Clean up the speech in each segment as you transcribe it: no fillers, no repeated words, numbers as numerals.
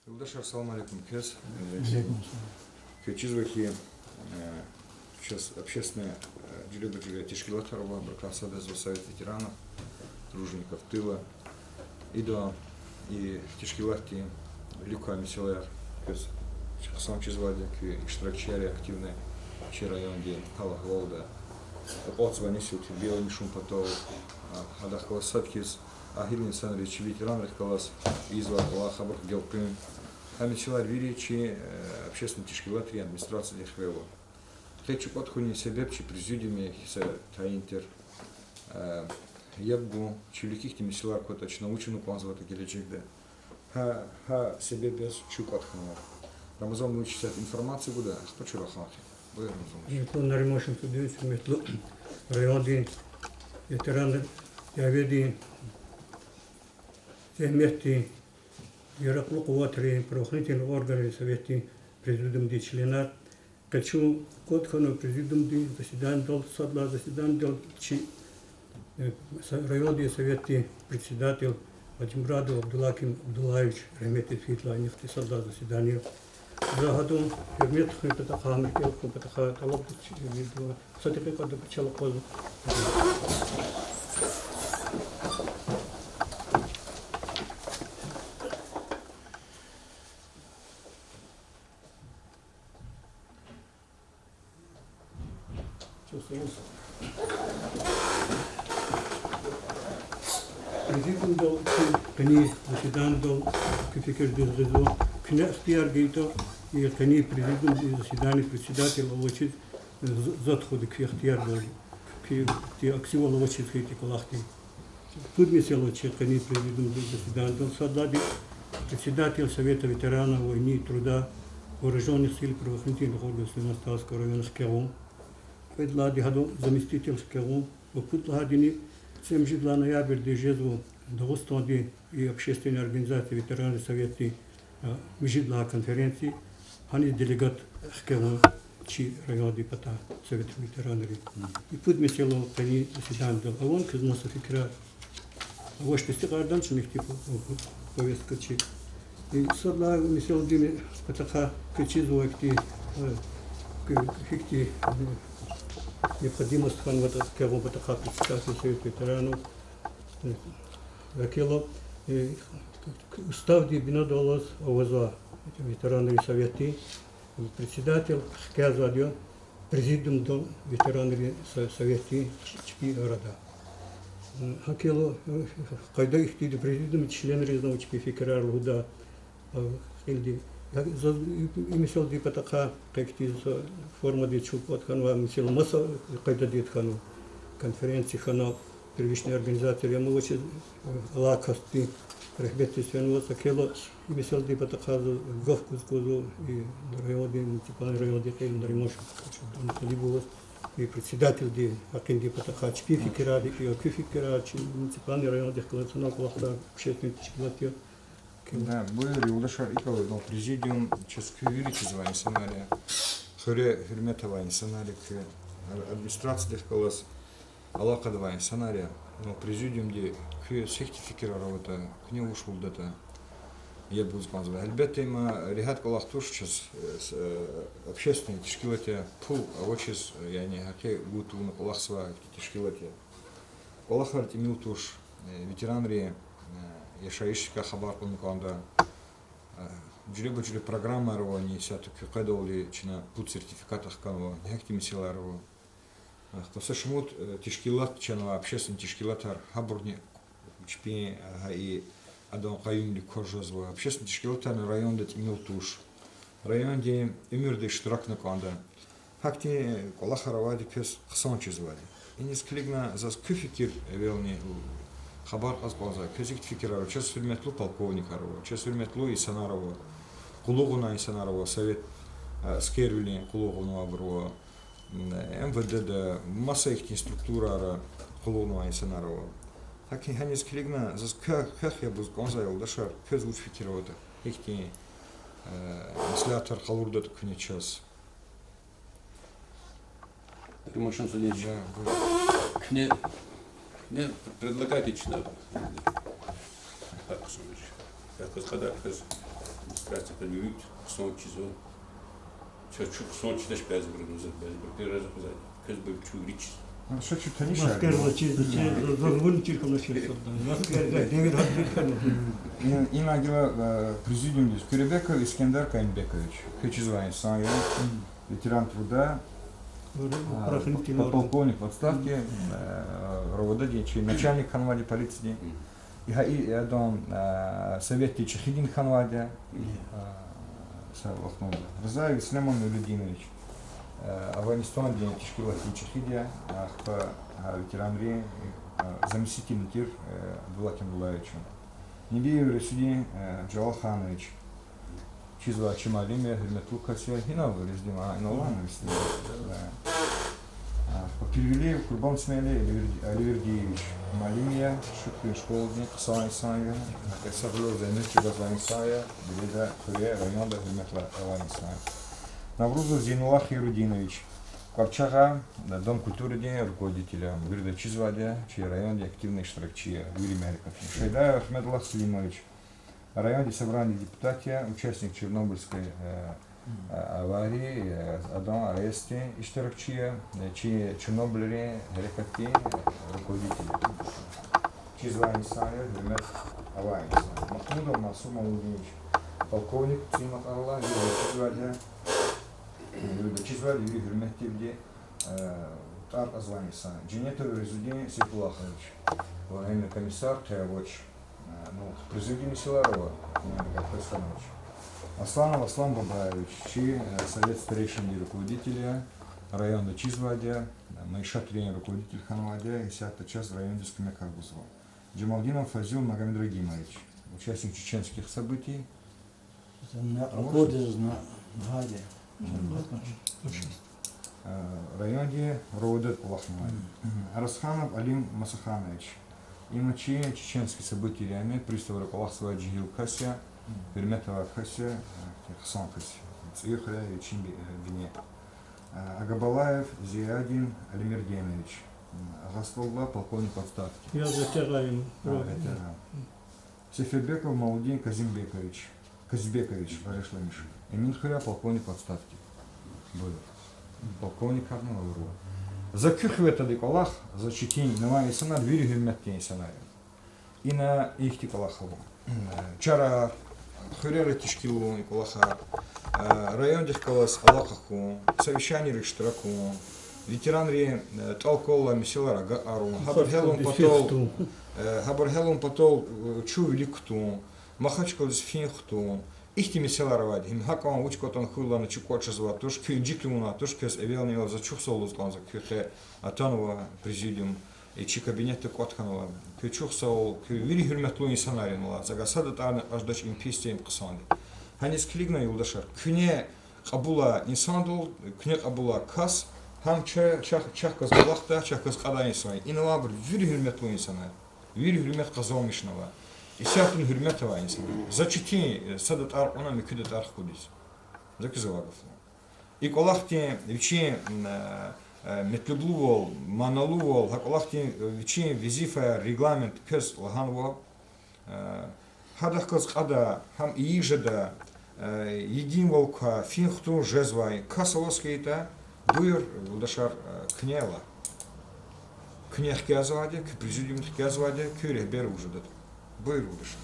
Юлдашар, салам алейкум. Кечизвахи сейчас общественная делегация Тишкилатарова, Бракасадезу, Совет ветеранов, тружеников тыла, и Тишкилати, Люка Мисилер, сам чизвали, экштракчари активные, вчера районе Хала Голда, отзвони сюда, белый шум потом, Адахкала Садкис, Ахилин Санрич, ветеран Рехкалас, Изва, Аллахабр, Гелпин, Амичилар Виричи, общественный Тишкилатри, администрация Лехвева. Хочу подходить себепчи, президиуме, Таинтер, Ябгу, Чиликих, Тимисилар, Котач, научену Кwanzавата Гелечекде. Ха себе без Чукатхана. Рамазан учится информацию буде, хто чурахати. Буде Рамазан. Ніхто не ремошен подивитися, метло райони, ветерани, я веди, земляти, Яраклу Куатри, правоохранительные органы, советы, президиум ди членар. Хочу Котхану, президиум ди заседание дал, садла заседание дал, районные советы, председатель Вадимраду Абдулаким Абдулаевич, Ремети Фитла, нефти садла заседание. Загадом, Ермет Хупетаха, Михаил Хупетаха, Талаб, Садикы Каду Пачала Козу. Президиум дал, кани заседание дал, кефикер дезрезо, кне ихтияр гейто, и кани президиум заседание председатель ловочит задходы к ихтияр дал, к аксиво ловочит хейти калахти. Тут месел ловочит кани президиум заседание дал, садлади председатель Совета ветеранов войны и труда, вооруженных сил правоохранительных органов Ставского района Шкером. Предлади хаду заместитель Шкером, попутладини 7 ноября дежезву Дагостанди и общественной организации ветераны Советы Межидла конференции, они делегат Шкером, чи район депутат Совета ветеранов. И пуд месело кани заседание дал, а он к носу фикра, а вот что стихардан, что них типа повестка чи. И садла месело дили патаха качизву акти, фикти необходимость хан вот кого бы такая председатель Совета ветеранов Акело устав ди бинодолос овоза ветераны советы председатель Хказадио президиум до ветераны советы чпи города Акело когда их тиде президиум члены резного чпи фикрар луда хилди имисел ди патаха какти форма ди чупот ханва мисел маса когда ди хану конференции хана первичной организации я молочи лакости ребята свенвоса кело имисел ди патаха говку скозу и районы муниципальный район ди хел наримош либо и председатель ди акинди патаха чпи фикера ди фикера муниципальный район ди колоционал плохо общественный тишкилатио. Да, были Юлдашар Икова, но президиум České звание сценария, Хуре Херметова сценарий, администрация Лехкалас, Аллахадова сценария, но президиум где к сертификера работа, к нему ушел дата. Я буду сказать, Альберт има регат Калах тоже сейчас общественные тишкилатия пул, а вот сейчас я не хаке гуту на Калах сва тишкилатия. Калах артемил тоже ветеранри. Я шаишка хабар конканда джребочли программа рова не сяту кедоли чина пут сертификатах канва нехтими силарово то сашмут тишкилат чана общественный тишкилатар хабурни чпи и адон каюмли кожозва общественный тишкилатар район дет милтуш район де эмирде штрак на канда факти колахаравади пес хсончи звали и не склигна за скификир велни Хабар азбаза, кезик фикерару, час фильметлу полковник арова, час фильметлу Исанарова, Кулугуна Исанарова, совет скервили Кулугуна Аброва, МВД, масса их структура Кулугуна Исанарова. Так и ханис клигна, за как я бы сказал, дашар, кез уж фикеровата, их не слятар халурдат к час. Римошин Судевич, не предлагайте читать. Так, как сказать, администрация подбивает, сон чизо. Чуть сон читаешь без брюноза, без брюноза позади. Кыз бы чурич. Что чуть не Маскер шарит. зачем зазвонит чиркала чиркалда. Маскер Дэвид Хадбеков. Инагила президиум здесь Кюребеков Искендер Каймбекович. Хечизвайн Сайя, ветеран труда, полковник в отставке, руководитель, начальник Ханвади полиции. И адам советник Чехидин Ханвади, Рзаев Слемон Людинович. Афганистан день Тишкилати Чехидия, ветеран Ри, заместитель Тир Абдуллахим Булаевичем. Небеев Расиди Джалал Ханович. Чизва Чималиме, Хельметлу Касия, Хинав, Рездима, Иналан, Перевели Курбан Смели, Оливердиевич, Малимия, Шутки Школдник, Сай Сая, Сабло Зайнычи Газвани Сая, Беледа Хуе, Районда, Хельметла Авани Сая. Наврузов Зейнулах Ерудинович, Корчага, Дом культуры день руководителя, Гырда Чизваде, чей район активный штракчи, Юрий Мяриков. Шайдаев Ахмедуллах Слимович, районде собрания депутатия, участник Чернобыльской аварии, Адам Арести Иштаракчия, чьи Чернобыльре Рекати, руководитель. Чизвани Сая, Гримет Авани Сая. Махмудов Масур Малудинович, полковник Цимат Арла, Юрий Чизваде, Чизваде Юрий Гриметевде, Тар Азвани Сая. Джинетов Резудин Сейфулахович, военный комиссар Теовоч. Президиум Силарова, Христанович. Асланов Аслан Бабаевич, чьи совет старейшин и руководителя района Чизвадя, Майшат тренер руководитель Ханвадя и 10-я часть района Скамякарбузова. Джамалдинов Фазил Магомедрагимович, участник чеченских событий. Районе Роудет Лахмай. Арасханов Алим Масаханович. Иначе чеченские события реально пристав Ракалахсова Джигил Кася, Перметова Кася, Хасан Кася, Цвихля и Чимби Бине. Агабалаев Зиадин Алимерденович. Агасловла полковник отставки. Я затираю. Сефербеков Маудин Казимбекович. Казбекович, Варешламиш. Эминхуя полковник отставки. Был. Полковник Арнова Урова. За кюхвета диколах, за читень навани санар вирюхим меттень санарем. И на их диколахову. Чара хурера тишкилу диколаха, район диколас алакаху, совещание рикштраку, ветеран ри толкола мисилара гаару, хабархелум потол чу великту, махачкол с финхту. Ихти мисиларовать, им хакам учкотон хула на чукочезва, туш кюнджиклуна, туш кес эвелнила за чухсолузлан за кюхе Атанова президиум и чи кабинетты Котханова, кючухсол, кювири хюрметлуни санаринла, за гасадат ан аждач им писте им касанды. Ханис клигна юлдашар, кюне абула инсандул, кюне абула кас, хам чахкас балахта, чахкас кадани свай, инавабр вири хюрметлуни санар, вири хюрмет казомишнова. И сятын хюрметова инсан. Зачти садат ар она микудат ар худис. Закизавагов. И колахти вичи метлублувол, маналувол, колахти вичи визифа регламент кез лаганвол. Хадахказ када хам иижеда един волка финхту жезвай касовоскейта дуйр удашар кнела. Кнех кязваде, к президиум кязваде, кюре бер ужедат. Бырудыш.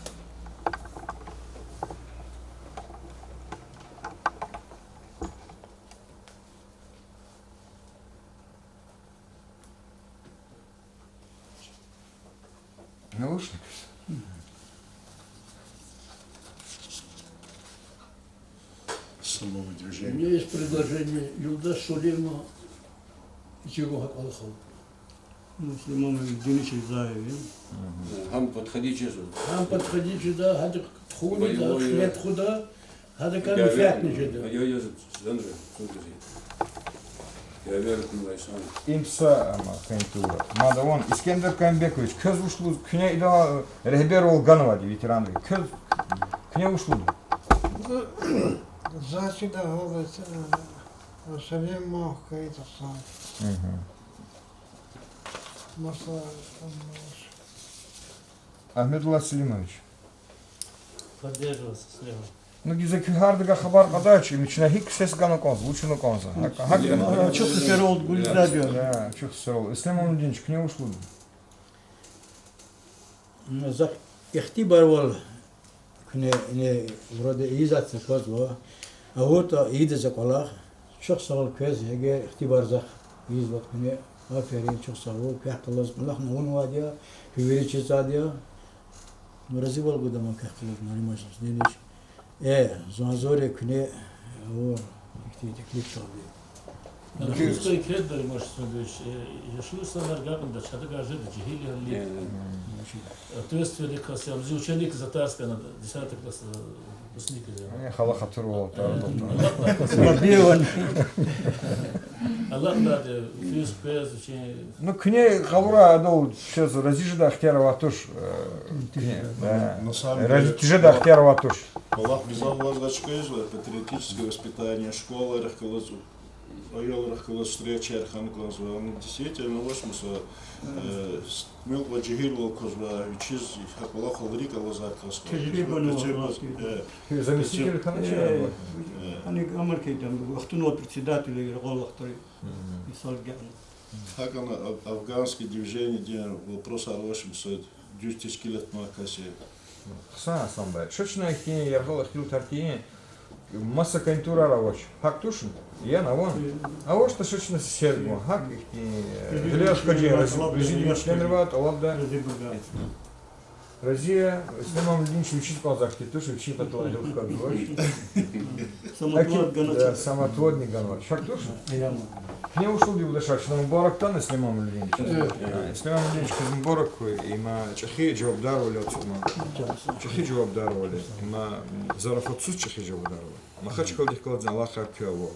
Наушник. Самого У движения. меня есть предложение Юлдаш Шулевна и Чего Алхов. Муслимам Евгеньевич Заев. Хам подходи чезу. Там подходи сюда, хады тхуни, да, Ой-ой-ой. шлет худа, хады кам фятни сюда. Я Зандра, смотри. Я верю, Майсан. Имса кентура. Мадавон Искендер Каймбекович. Köz uшлу. Кне ида рехбер Волганова ветеран. Köz кне ушлу. Зачем говорит, совсем мало какая-то сам. Масла Ахмедуллах Селимович. Поддерживаться слева. Ну, гизеки хардага хабар кадач, начина хик сес гана конз, лучше конза. Çok süper oldu Gülizar diyor. Да, что срал. Ислам Амудинович, к нему ушел. Zak ihtibar var. Ne burada iyi zaten kaz var. Avota iyi de zakolar. Çok sağ ol kız. Eğer ihtibar zak iyi zat ne aferin çok sağ ol. Kahkılız Allah ne onu var diyor. Hüveri çizad diyor. Murazi var bu da mı kahkılız ne maşas ne zanzore kune o ihtiyaçlık çalıyor. Русская кредда, может быть, yaşıyorsa nereden de çadı garjı da cihil halli. То есть великос, я взял ученик за Тарска на 10 класс выпускник. Хала хатуру. Мабиеван. Allah da füz pez şey. Ну, к ней хавра адол сейчас разижда ахтярова туш. На самом деле, Разижда ахтярова туш. Аллах безаллазгачка изла, патриотическое воспитание, школа, рахкалазу. Ayol rakılı süreçer hanı kozva. Действительно, восьмуса мил ваджихил kozva. Учиз хапала халрик алазакас. Заместитель ханыча. Hani Amerika'dan bu Ахтунова председателя Голлахтары. Misal geldi. Хакан афганское движение, где вопрос о восьмуса 10 лет на кассе. Хсан самбай. Шочна ихти яргал хил тарки. Масса контура рабоч. Хак тушин. Я на вон. А вот что шочна сербу. Хак ихти. Жиляшка джера. Президент членрват. Алабда. Разия. Ислам Амудинович учит казахти. Туш учит атуладил казахти. Самотвод ганат. Самотводный ганат. Шак тушин. Не ушел ли удашачно Мубарактан Ислам Амудинович? Ислам Амудинович Мубарак има чахи джаваб дарвали отсюда. Чахи джаваб дарвали. Има зарафатсус чахи джаваб дарвали. Махачкал дихкалад Аллаха кюаво.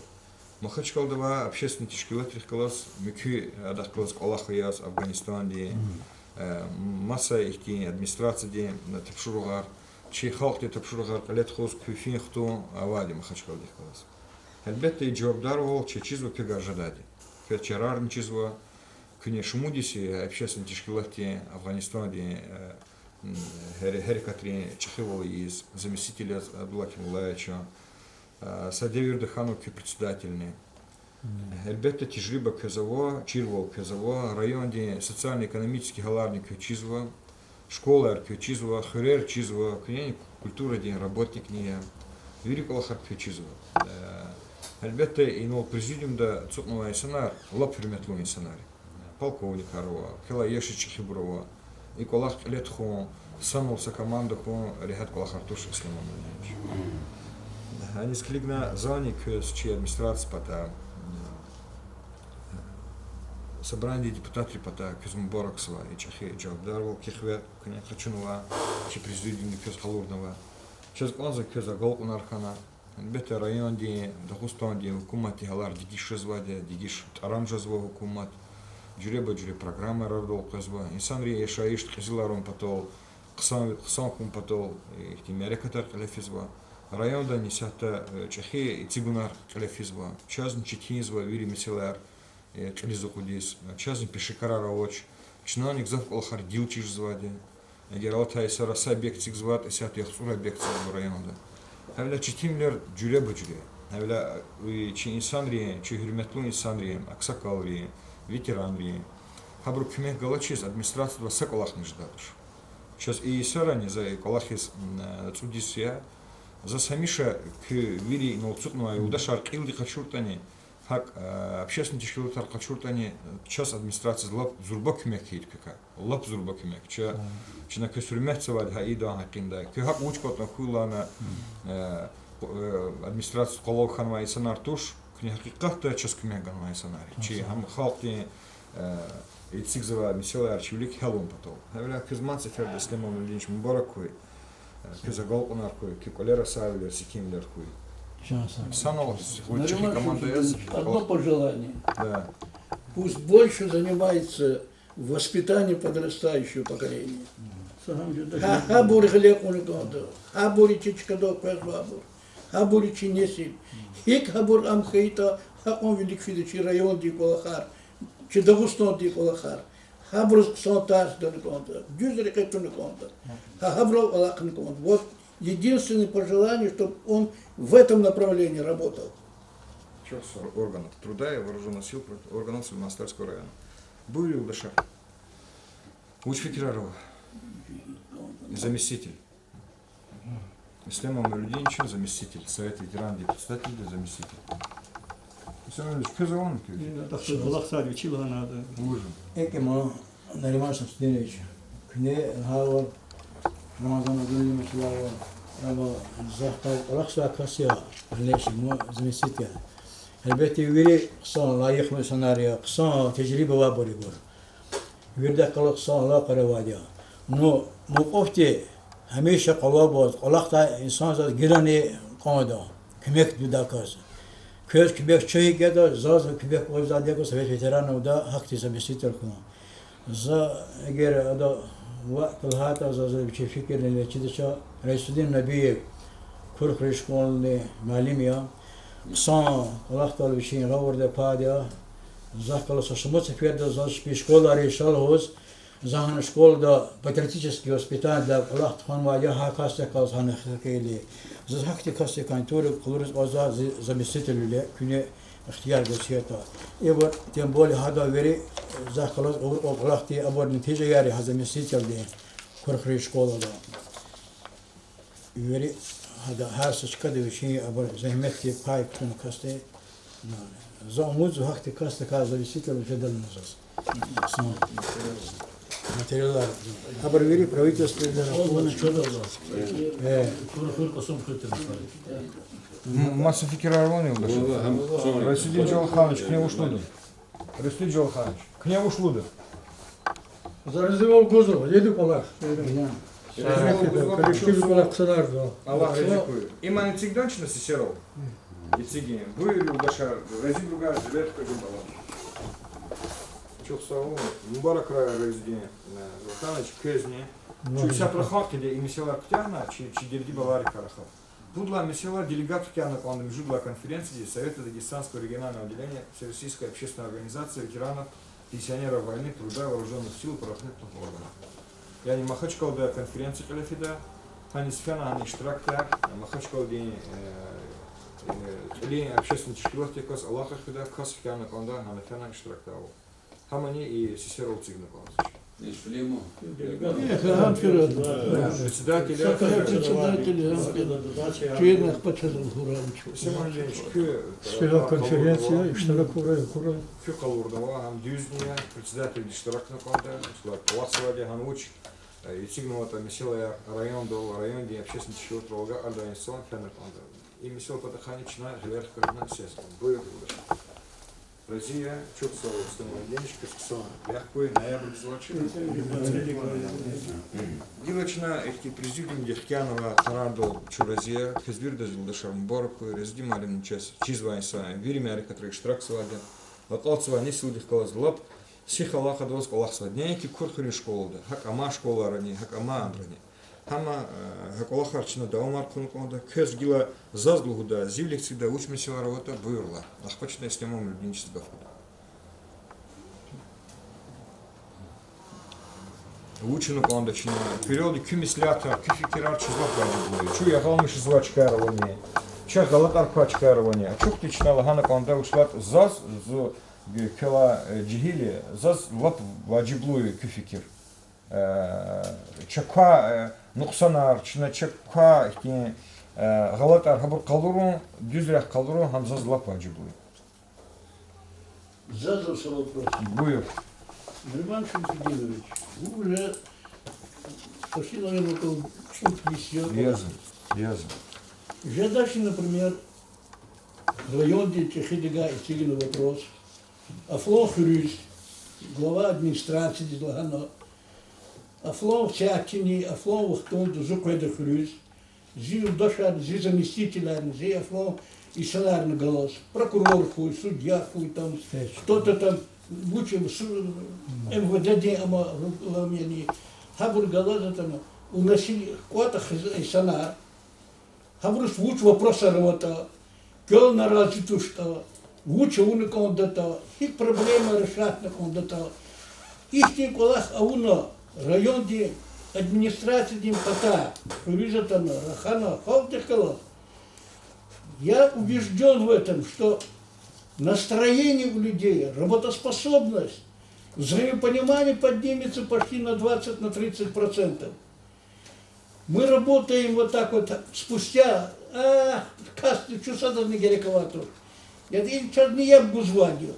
Махачкал дава общественный тишкилат рихкалас мюки адахкалас Аллаха яз Афганистан ди масса ихти администрация ди тапшуругар. Чи халк ди тапшуругар калет хоз кюфин хту авади махачкал дихкалас. Elbette cevaplar ol, çeçizva kıgarjadadi. Çeçerar çizva, küne şumudisi, общественные тишкилати Афганистане, her katri Чехилова из заместителя Абдулла Кемулаевича, Садевир Хану председательный. Elbette тижриба кезаво, чирвол кезаво, районе социально-экономический галарник чизва, школа чизва, херер чизва, küne культура день работник не, великого харпе чизва. Elbette inol президиумда цукнова инсанар, лап хурметлу инсанари. Полковник Арова, Кела Ешичи Хиброва, и колах летху, самулса команда ху, рехат колах Артуш Ислам Амудинович. Они склигна зани с чьей администрации пота собрание депутатов пота Кюзм Бороксова и Чахи Джавдарвал, Кихве, Коня Хачунова, чи президиум Кюз Халурнова. Сейчас глаза Кюза Голкун Архана. Elbette rayon diye, Dağıstan diye hükümet diyorlar, dikiş yazvadı, dikiş taram yazva hükümet, cüre programlar ardol kazva. İnsanlar yaşayış kızılarım patol, kısan kum patol, ihtimali kadar kalefizva. Rayonda nisahta Çehi itibunar kalefizva. Çazın çekizva, veri meseleler, kalizu kudis. Çazın peşikarar avoç. Чиновник зав колхар дилчиш звади. Гералта и сараса объектик зват, и сят яхсура объектик в районда. Evla çitimler cüre bıcüre. Evla çi insan riye, çi hürmetli insan riye, aksakal riye, veteran riye. Habru küme galaçiz administrasyada sakolak nijdadır. Сейчас и сарани за колахис цудисия за самиша к вири нолцутного удашар килди качуртани хак общественный тишкилотар качуртани час администрация лап зурба kümek хиткака. Лап зурба kümek. Чина көсүрмәтсевад хаида хакинда. Кö хак учкотна хуйлана администрация колог ханва исанар туш кни хакикатта час kümek ганва исанар. Чи хам халкти итсигзава миселар чивлик хелун патол. Хавля кызман сефер Ислам Амудинович Мубаракуй. Кызаголкунар куй, киколера савлер сикимлер куй. Санол, чехи команда яз. Одно пожелание. Да. Пусть больше занимается воспитанием подрастающего поколения. Хабур хлеб уникондо, хабур чичкадо пезвабур, хабур чинесил, хик хабур амхейта, хакон велик фидичи район ди колахар, чи Дагустан ди колахар, хабур сантаж до никондо, дюзери кету никондо, хабур алак никондо. Вот единственное пожелание, чтобы он в этом направлении работал. Что с органов труда и вооруженных сил органов Сульманстарского района. Был Юлдашар. Учфикирарова. Заместитель. Ислам Амалюдинчин, заместитель. Совет ветеранов, председатель, заместитель. Ислам Кызован. Аллахсар учил надо. Ужин. Экимо Нариман Шамсдинович. Кне Хавар Рамазан Абдулли Мишлава. Раба Захтар Аллахсар Касия. Аллеш мо заместитель. البته ویری قصان لایق مسناریا قصان تجربه و باری بر ویرده کل قصان لا قروادیا نو موقفتی همیشه قوا باز قلقتا انسان زاد گرانی قاندا کمک دودا کاز köz kibek çayı geda zaz kibek oyzadiya ko Sovet veteranı da hakti sabisitel kuna za eğer ada vaqt hata zaz bir şey fikirle leçideşa Resulün Nebi kurk reşkolni malim ya قصان الله تعالی بشین غورده پادیا زاکلا سشموت سفید زاش به شکل ریشال هوز زهان شکل دا پاتریتیچسکی هسپیتال دا الله خان واجه ها کاسته کاز هن خیلی زز حقی کاسته کانتور کلورز آزاد زمستیتلیه کنه اختیار گسیتا ایوار تیمبولی هدا وری زاکلا الله تی ابر نتیجه یاری هزمستیتل دی کرخ ریشکل دا وری هذا هارس كده وشيء أبر زهمتي باي كون كاسته زاموز وقت كاسته كذا بيسيت الجدل النصوص ماتيريال أبر ويري براويتوس كده Масса фикирарвани Юлдашар. Расидин Джалханович, к нему шлуды. Расидин Джалханович, к нему шлуды. Зарезывал Гузов, еду Палах. Коллектив Палах Ксанарда. Аллах разикует. Иман Цигданчина Сесеров. И Цигин. Вы Юлдашар, Рази другая, живет как балан. Çok sağ olun. Mübarek raya Razi'ye Zoltanoviç közne. Çünkü saprahak ile imisiyalar kutana, çiğdirdi bavari karahak. Будла месила делегат Киана Кланда Жудла конференции Совета Дагестанского регионального отделения Всероссийской общественной организации ветеранов, пенсионеров войны, труда, вооруженных сил и правоохранительных органов. Я не махачкал до конференции Калифида, Ханисфена, Аништракта, махачкал день общественной тишкиловки Кос, Аллаха Хида, Кос Киана Кланда, Ханафена, Аништрактау. Хамани и Сесеров Цигна Павлович. Спела конференция, и что такое? Фюкалурдова, Дюзния, председатель Диштаракна Конда, Паласовади, Гануч, и Цигнова, Месила район до район, где общественный счет Волга, Альдаинсон, Фенер Конда. И Месила Подаханична, Жилер Карабна, Сеск. Будет Россия, чувствовала, что денежка сксона, легкой, ноябрь злочина. Дилачна, эти президиум Дехкянова, Тарадо, Чуразия, Хезбирда, Жилдашам, Борку, Рездим, Алим, Чизвайса, Виримяри, которые штраксвади, Латалцева, не силдих калаз лап, Сихалаха, Доска, Лахсва, днейки, Курхури школы, Хакама школа рани, Хакама андрани. Хама Хаколахарчина да Омар Кунконда, Кез Гила Зазлугуда, Зивлик всегда учим сила работа вырла. Ахпачная с немом любнического. Учену кондачина. Периоды кюмислята, кюфикирар чизлак важно. Чу я галмыш злачка равоне. Ча галатар пачка равоне. А чук ты читала Хана конда ушлат заз зо кела джигили заз лап ваджиблуи кюфикир. Чаква нуқсанар, чина чаква галатар хабур калуру, дюзрях калуру хамзаз лап ваджиблуи. Задался вопрос. Буев. Роман Шамсудинович, вы уже почти, наверное, около чуть висел. Язын. Я дальше, например, в районе Чехидега и Цигина вопрос. Афлон Хрюс, глава администрации Дизлагана, Афлон Сятини, Афлон Вахтон, Зукведа Хрюс, Зил Дошар, Зи заместителя, Зи Афлон и саларный голос, прокурор хуй, судья хуй, там, кто-то там, лучше МВД, ама ламяни, хабур голос, там, уносили куда-то и санар, хабур луч вопроса работа, кел на развиту что, лучше уны кондата, их проблемы решать на кондата, их не колах, а уна, район, где администрации Димпата, Рижатана, Рахана, Халтихкала. Я убежден в этом, что настроение у людей, работоспособность, взаимопонимание поднимется почти на 20-30%. Мы работаем вот так вот спустя, касты чусадовны герековату. Я сейчас не я бузвадил.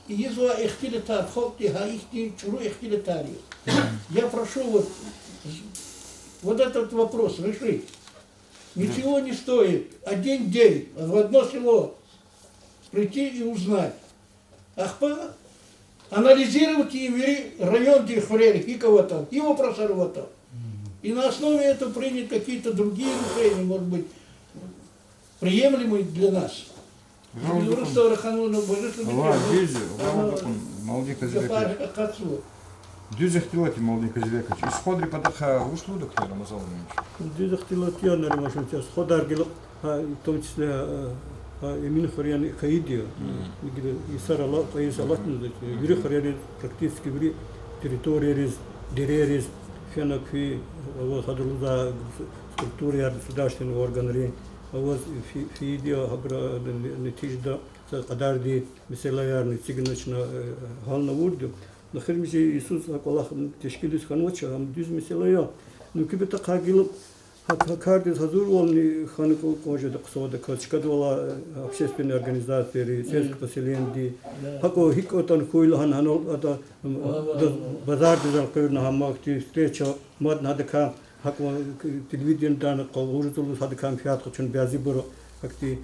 И езва эхтилетар, хопти, хаихти, чуру эхтилетарию. Я прошу вот этот вопрос решить. Ничего не стоит. Один день в одно село прийти и узнать. Ахпа, анализировать и район Дихврели, и кого-то, его просорвато. И на основе этого принять какие-то другие решения, может быть, приемлемые для нас. Дюзех пилоти молодой Козелекович. Из ходри потаха ушло до Клера Мазалович. Дюзех пилоти я наримашил сейчас ходар гил, в том числе Эмин Хорьян Хаидио, Исара Латаиса Латну, Юрий Хорьян практически в территории Дерерис, Фенакви, вот Хадруза структуре государственного органа, вот Фидио Хабра Нетижда, Кадарди, Меселаяр, Нетигночна Гална Вурду. Нахрмиже Иисус Аллах тешкилис ханвача ам düz mesela ну кибета кагил хакардис хазур волни ханко коже да ксода качкадвала общественные организации сельское поселение хако хикотан хуйл ханано ада базар дизал кырна хамакти встреча мод надка хако телевиден дан колуртул садкам фиат кочун бязи буро акти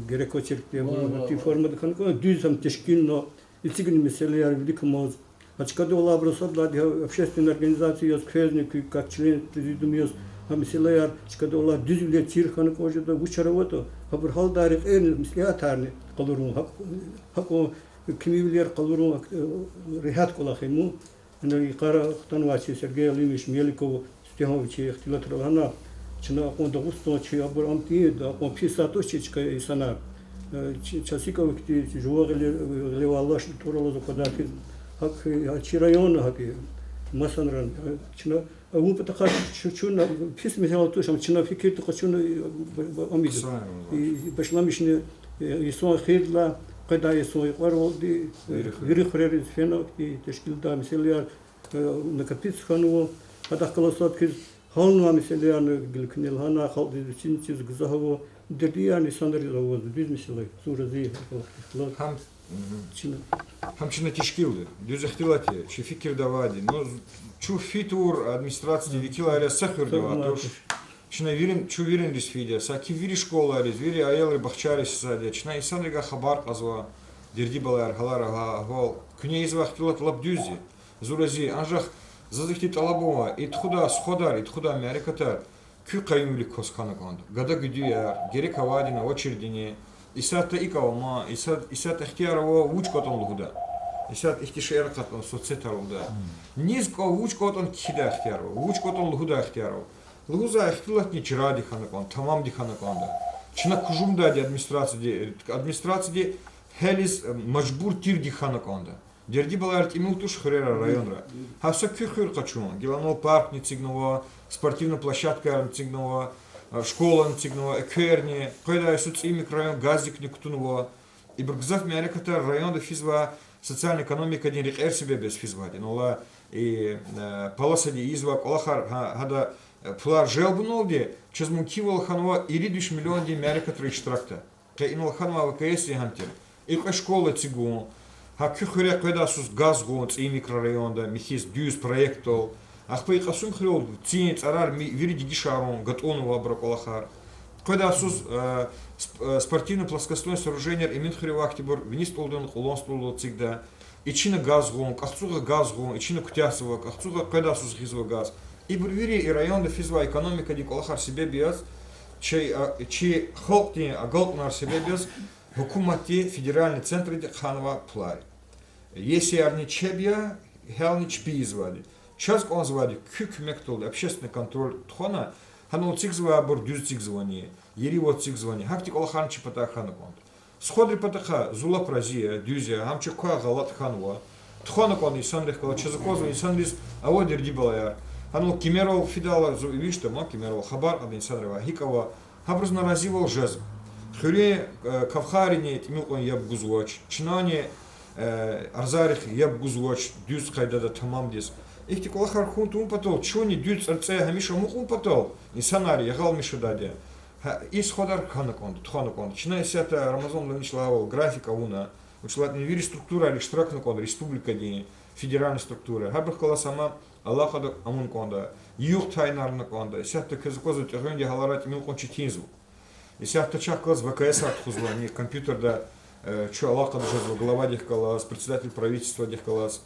гереко черте ти форма ханко düz ам тешкилно итигни mesela великому Ачкадола обрособла общественной организации ёс квезники как член президиума ёс хамисилаяр чкадола дизле тирхан кожда вучаравото хабрхал дарик эн мислиатарни қалурун хако кимивлер қалурун рехат колахему ана икара хтанвачи Сергей Алимович Меликов Стехович ихтилатрана чна конда густочи абрамти да он писаточечка и сана часиков кти жуагли левалаш туралозо подарки хак чирайон хаки масанран чна упатаха чуна писмесал тушам чна фикирт кочуна амид и башламишне исон хидла када исон варводи вирихрер фена и тешкилда мисельяр накапиц хану адахкаласат киз хална мисельяр гилкнил хана халди чинчиз гзаво дердияни сандри завоз бизнеслай сурази хам Хамчина тишкилды, дюзахтилати, чи фикир давади, но чу фитур администрации викила аля сахар даватош, чина вирин, чу вирин рис фидя, саки вири школа рис, вири аялы бахчари садя, чина исанрига хабар казва, дерди балар халара гал, куне извахтилат лабдюзи, зурази, анжах зазахти талабова, итхуда сходар, итхуда америкатар, кю каюмли коскана ганд, гада гудюяр, гери кавадина очередине. Исата икавма, исат ихтиярово вучкотон лугда. Исат ихтишеркатон соцетарулда. Низко вучкотон кида ихтиярово, вучкотон лугда ихтиярово. Лугуза ихтилат не чради ханакон, тамам ди ханаконда. Чина кужумда ди администрации хелис мажбур тир ди ханаконда. Дерди баларт имутуш хрера районра. Хавса кюхюр качун, гелано парк не цигнова, спортивная площадка не цигнова. Школа антигного, экверни, когда я суд микрорайон газик никтунова, и бргзав мяреката район да физва социальная экономика день рек себе без физвади, но ла и паласади изва колахар хада плар желбунолди через мункивал ханова и ридуш миллион день мяреката рейштракта, ка инал ханова ВКС и хантер, и ка школа цигун, ха кюхуря когда сус газ гон и микрорайон да михис дюз проектол. Ахпай касум хрел тинец арар вириди дишарон гатонова браколахар. Когда сус спортивно-плоскостное сооружение имин хревахтибор вниз толден холон столдо цигда. Ичина газгон, кахцуга газгон, ичина кутясова, кахцуга когда сус хизва газ. И бурвири и район да физва экономика ди колахар себе без, чей холтни агалпнар себе без, хукумати федеральный центр ди ханова плари. Если арни чебья, хелни чпизвали. Сейчас он звали кюкмектол, общественный контроль тхона, ханул цигзва абор дюз цигзвани, ериво цигзвани, хакти колахан чипата ханакон. Сходри патаха, зула празия, дюзия, хамче куа галат ханва, тхона кон и сандрих кала чазакозва и сандрис, а вот дерди балаяр. Хану Кимерол Фидала, видишь, ма Кимерол Хабар, Абин Садрева, Хикова, Хабрус наразивал жезл. Хюре Кавхарине, Тимилкон Ябгузвач, Чинане, Арзарих Ябгузвач, Дюс Хайдада Тамамдис. Их тиколахар хунтун потол, чони дюц арце хамиша мухун потол, и санари, ягал мишудаде. Из ходар ханаконд, тханаконд. Чинай сята Рамазан Ламишлавал, графика уна, училат не вири структура, лишь тракнаконд, республика день, федеральная структура. Хабрах кала сама Аллахада амунконда, юг тайнарнаконда, сята казакоза тягонди галарати милкон читинзу. И сята чаказ ВКС отхузла, не компьютер да, чо Аллахада жазва, глава дихкалас, председатель правительства дихкалас,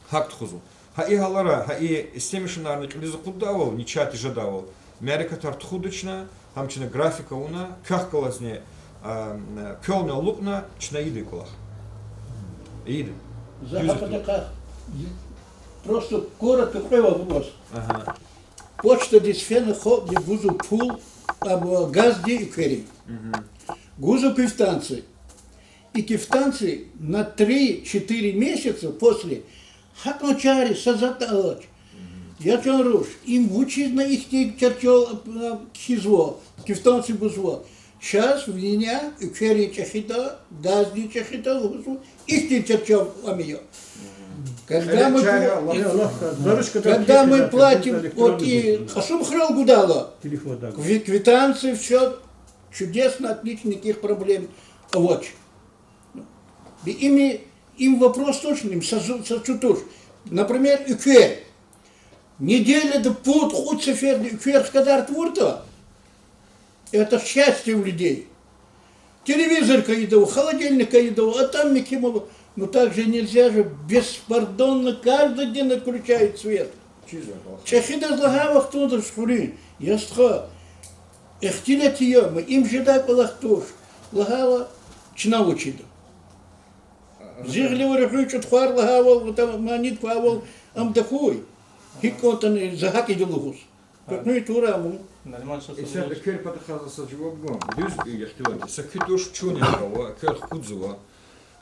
хакт хузу. Хаи галара, хаи истемишинарный клиза кудавал, не чати жадавал. Мерика тартхудочна, хамчина графика уна, кахкалазне, пёлна лукна, чна иды кулах. Иды. Просто коротко такой вопрос. Ага. Почта дисфена хоп, не гузу пул, об газди и квери. Гузу кифтанцы. И кифтанцы на 3-4 месяца после хакночари сазаталач. Я чанруш, им учить на их черчол хизво, кифтанцы бузво. Сейчас в меня квери чахита, газди чахита, их черчол амио. Когда мы платим, вот и Хасум Храл Гудала, квитанции, все чудесно, отлично, никаких проблем. Вот. Им вопрос точно, им сочутуш. Например, иквер. Неделя до пут худ сефер, иквер скадар твурта. Это счастье у людей. Телевизор каидову, холодильник каидову, а там Микимова. Но также нельзя же беспардонно каждый день отключает свет. Чахида злагавах туда шхури, ястха. Эхтилет ее, мы им жидай палахтуш. Лагава чна учида. Зигли вырахуючат хвар лагавал, там манит павал, амдахуй. Хикотаны загаки делухус. Как ну и тураму. И сяда кер патахаза саджвабгом. Дюз яхтилан. Сакфитуш чунява, кер худзува.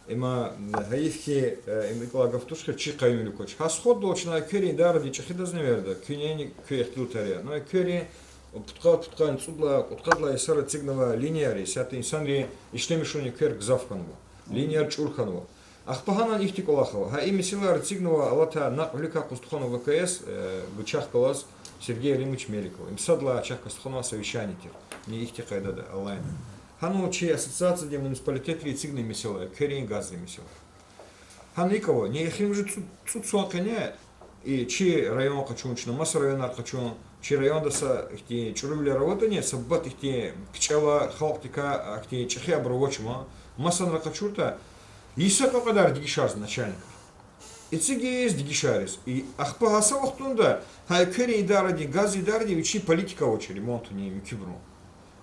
Има хаифки имикла гафтушка чикаю коч. Хасход долчна кери дарди чахида зневерда. Кюнени кюехтилтария. Но кери путкан цудла, путкадла и сара цигнова линияри. Сята инсанри иштемишуни кер гзавканва. Линияр чурханва. Ахпахана ихтиколахова. Ха ими силар цигнова алата наклика Кустуханова ВКС бычах калас Сергей Римович Меликов. Им садла чах Кустуханова совещание тир. Не ихтикайдада алайн. Хану чи ассоциация де муниципалитет ли цигны месела, керин газы месела. Хану икого, не ихим же цуд суаканя, и чи район качунчна, маса район качун, чи район даса ихти чурувля работание, саббат ихти кчала халктика, ихти чахи абровочма, маса накачурта, иса какадар дигишарз начальников. И циги есть дигишарис. И ахпагаса вахтунда, хай кери идаради, газы идаради, чи политика очи, ремонту не микибру.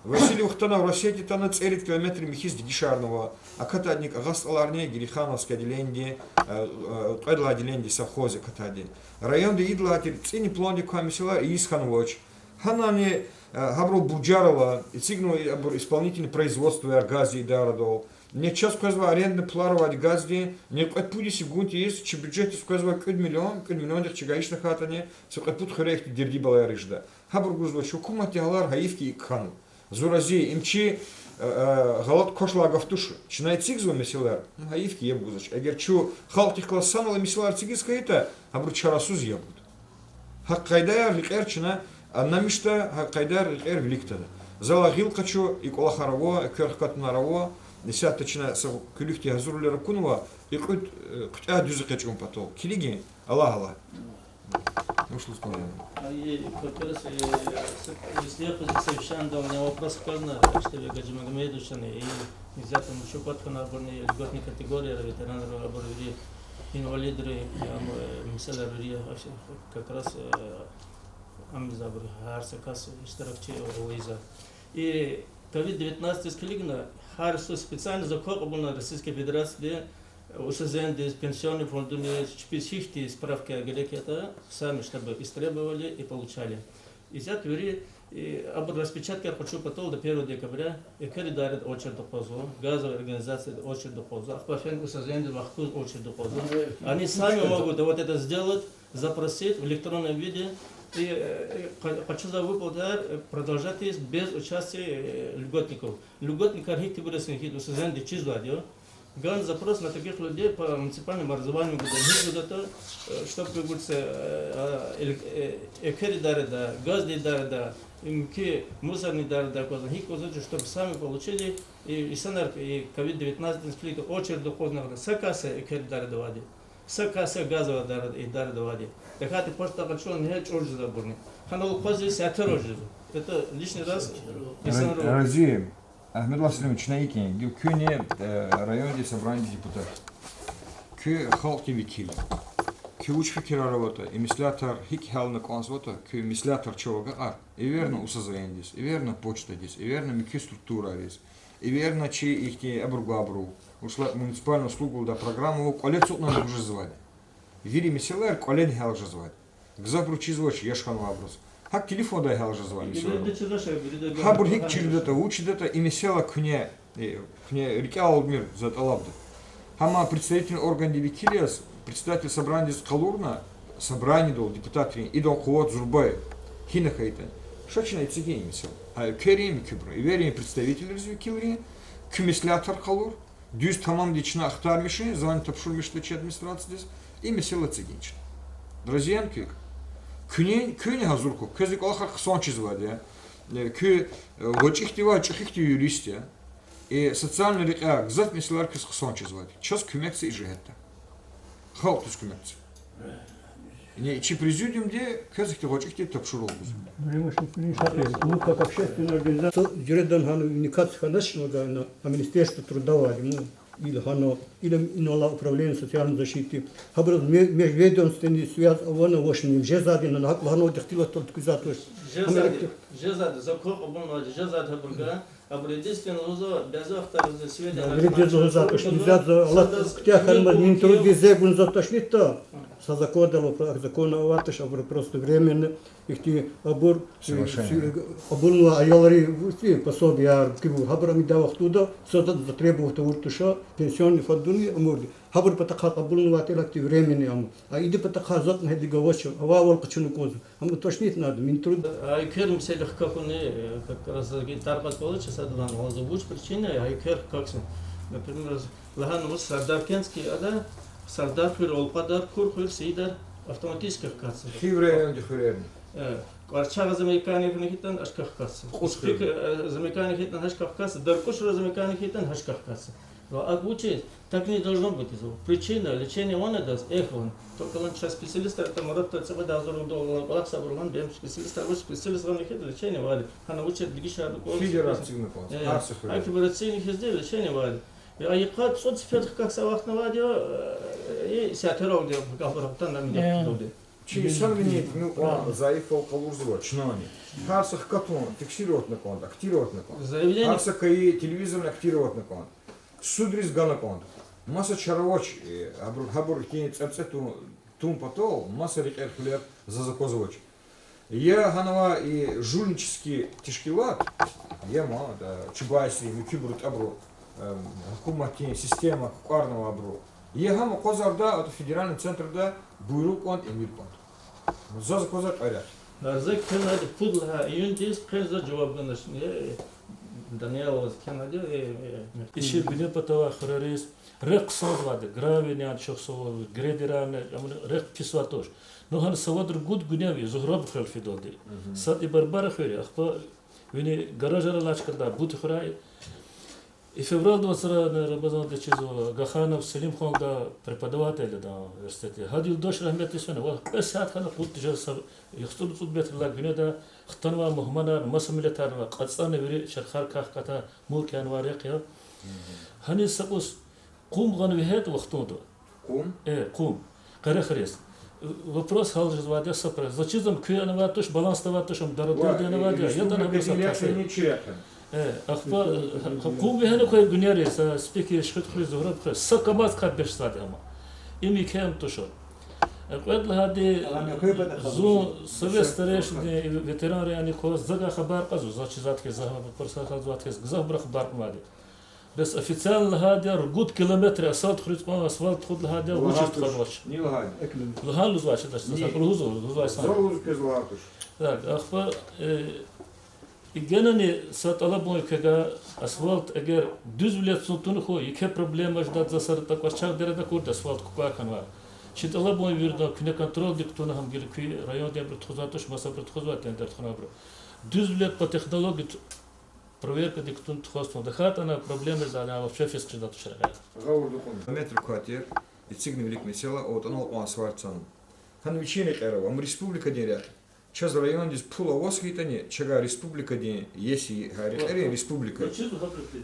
Василий Ухтана в России тана целит километры михиз дигишарного, а катадник агасталарне гирихановское отделение, отдел отделение совхоза катади. Район де идла цени плоди комиссила и Исханвоч. Ханане Габру Буджарова и цигну исполнительное производство гази и дарадол. Не час сказва арендно пларовать газди, не отпуди сегунти есть, че бюджет сказва куд миллион дих чигаишна хатане, со отпут хорехти дерди балая рижда. Габру гузва чукума тиалар гаивки и кхану. Зурази, имчи галат кошла гафтуш, чинай цигзва месилар, гаивки ебгузач. Эгер чу халтих классанала месилар цигиз каита, абру чарасуз ебуд. Хаккайдаяр ликер чина, намишта хаккайдаяр ликер великтада. Зала гилкачу и колахараво, керхкатнараво, десятта чина са кулихти газурули ракунова, и кутя дюзакачун патол. Килиги, Аллах. Ну что сказал? Если я совершенно дал мне вопрос, сказано, что я Гаджи Магомедовичан, и нельзя там еще код на оборной льготной категории, ветераны оборной инвалиды, мисалярия, как раз амбизабр, арсакас, исторакчи, уиза. И COVID-19 скалигна, харсу специально закопал на Российской Федерации, УСЗН, пенсионные фонды, специфики справки о гелекете, сами чтобы истребовали и получали. И взять вери, об распечатке я хочу потом до 1 декабря, и когда дарят очередь до позу, газовая организация очередь до позу, а пафен УСЗН вахтуз очередь до позу. Они сами могут вот это сделать, запросить в электронном виде, И хочу выполнять, продолжать без участия льготников. Льготник архитектуры хит усызен чизвадио. Ган запрос на таких людей по муниципальному образованию куда-то, чтобы, как говорится, экери дареда, газ дареда, имки мусорный дареда, чтобы сами получили и санар и COVID-19 сплит очередь доходного сакаса экери дареда вади, сакаса газового дареда вади. Так это просто хочу не чужд заборни. Ханал позже сятерожи. Это лишний раз. Разием. Ахмед Васильевич Наикин, Кюне районде собрание депутатов. Кю халки векили. Кю уч фикера работа. И мислятор хик хална консвота. Кю мислятор чего ар. И верно усазрение здесь. И верно почта здесь. И верно мики структура здесь. И верно чи их те абругабру. Ушла муниципальную услугу да программу. Колец от нас уже звали. Вири миселер колен хал уже звали. Гзабру чизвоч ешхан вопрос. Хак телефон дай хал уже звали. Хабур хик чирдата учидата и месела кне реки Алмир за талабда. Хама представитель орган девикилиас, председатель собрания Калурна, собрание дол депутат и дол куот зурбай хина хайтан. Шачина и цигей месел. А керим кибра и верим представитель развикилри, кюмислятор Калур, дюз тамам дична ахтар миши, зван тапшур миштачи администрации здесь и месела цигейчин. Друзья, Кюне hazurku, közük alakar sončiz vade, kü voçihtiva çıkıktı юристия, и социальный рекак, зат мислар кыз sončiz vade. Час кümekse ижегетте. Халк туз кümekse. Не чи президиум де közükte voçihti тапшурул biz. Ну, как общественная организация, Юредан Хану уникация Ханашного на Министерство труда, или на управление социальной защиты. Хабрал межведомственный связь, он очень жезади на Хану дихтила только zato. Жезади, закон обманывал, жезади хабурга, а единственное лозо безохтар за сведения. Вредно zato что нельзя за харма не труди зебун затошнита. Со законом закона ватыш, а просто временно их ти абур абурну аялари пособия кибу хабрами давах туда создать затребовать уртуша пенсионный фондуни амурди хабр патахат абурну ватилак ти временно ам а иди патахазат на хеди гавоч авал качну коз ам тошнит надо мин труд айкер мселих как он как раз тарпат получше садлан лозовуч причина айкер как например лахан мус сардаркенский ада Сардар хыр олпадар кур хыр сейдар автоматически катсы. Хивре он дихурерни. Кварчага замеканик нехитан ашках катсы. Успик замеканик хитан ашках катсы. Даркушра замеканик хитан ашках катсы. А учить так не должно быть. Причина лечения он это эхван. Только он сейчас специалист это марат это вода зорун до лак сабурман бем специалист а специалист он хит лечение вали. Она учит дигиша. Федеративный класс. А федеративный изделий лечение вали. А якат соцсетях как савах на радио и сятеров где говорят нам где. Чи сангни ну заифал Калурзова чнани. Харсах катон фиксировать на конт, актировать на конт. Заявление. Харсах каи телевизор актировать на конт. Судрис гана конт. Масса чаровоч хабур тени цепцету тум потол, масса рекерхлер за заказывач. Я ганава и жульнический тишкилат, я мало да чубайси микибрут абру. Хукуматин система кукарного абру. Егама козарда от федеральный центр да буйрук он и миркон. За козар арят. Арзак канади пудла юнтис преза жавабганаш. Даниэл канади Ишир бине патава храрис рек савады гравинян шохсов гредеран рек писватош. Но хан савадр гуд гуняви зухраб халфидоди. Сад и барбара хвери ахпа вини гаражара лачкарда бут храй. И февраль 20 Рамазан Дечизова Гаханов Селим Хонда преподаватель да университете. Хадил дош рахмет исвена. Ва песат хана кут жаса яхтур тут бетла гнеда хтанва мухмана масмилатар ва qatsan вери шархар ках ката мулк анварик я. Хани сабус قوم غن вихет вахтоду. Кум? Кум. Карахрес. Вопрос хал жзвадя сапра. Зачем кюянова тош баланстава тошом дародерденова я да на высота. أخبار قوم بهنا كوي بنياري سبيكي شخص خريج زهرة بخير سكمات خاب بيش صادق أما إمي كام تشون قد لهذه زو سويستريش فيتران يعني كوز زجا خبر قزو زات شزات كذا برسا خزوات كذا جزاه برا خبر مادي بس официально هذا رجود كيلومتر асфальт خريطة асфальт خد هذا وجه تخرج Не лагать. لهان لزواج ده لهوزو لزواج сам Золуз без лагатуш. так ахпа игенани саталабой кега асфальт эгер düz билет сутуну хо ике проблема ждат засарта квачак дереда курд асфальт кукаканва читалабой вирда күне контроль диктуна хам гилки район дебр тхозатуш маса бр тхозат тендер тхнабр düz билет по технологии проверка диктун тхоство дахат она проблема за она вообще физически да тушрага Гаур документ. Метр квартир. И цигни велик месела, от оно он сварцан. Хан вечерний эров, ам республика деря. Час в районе здесь пула восхитани, чага республика день, если говорит, республика.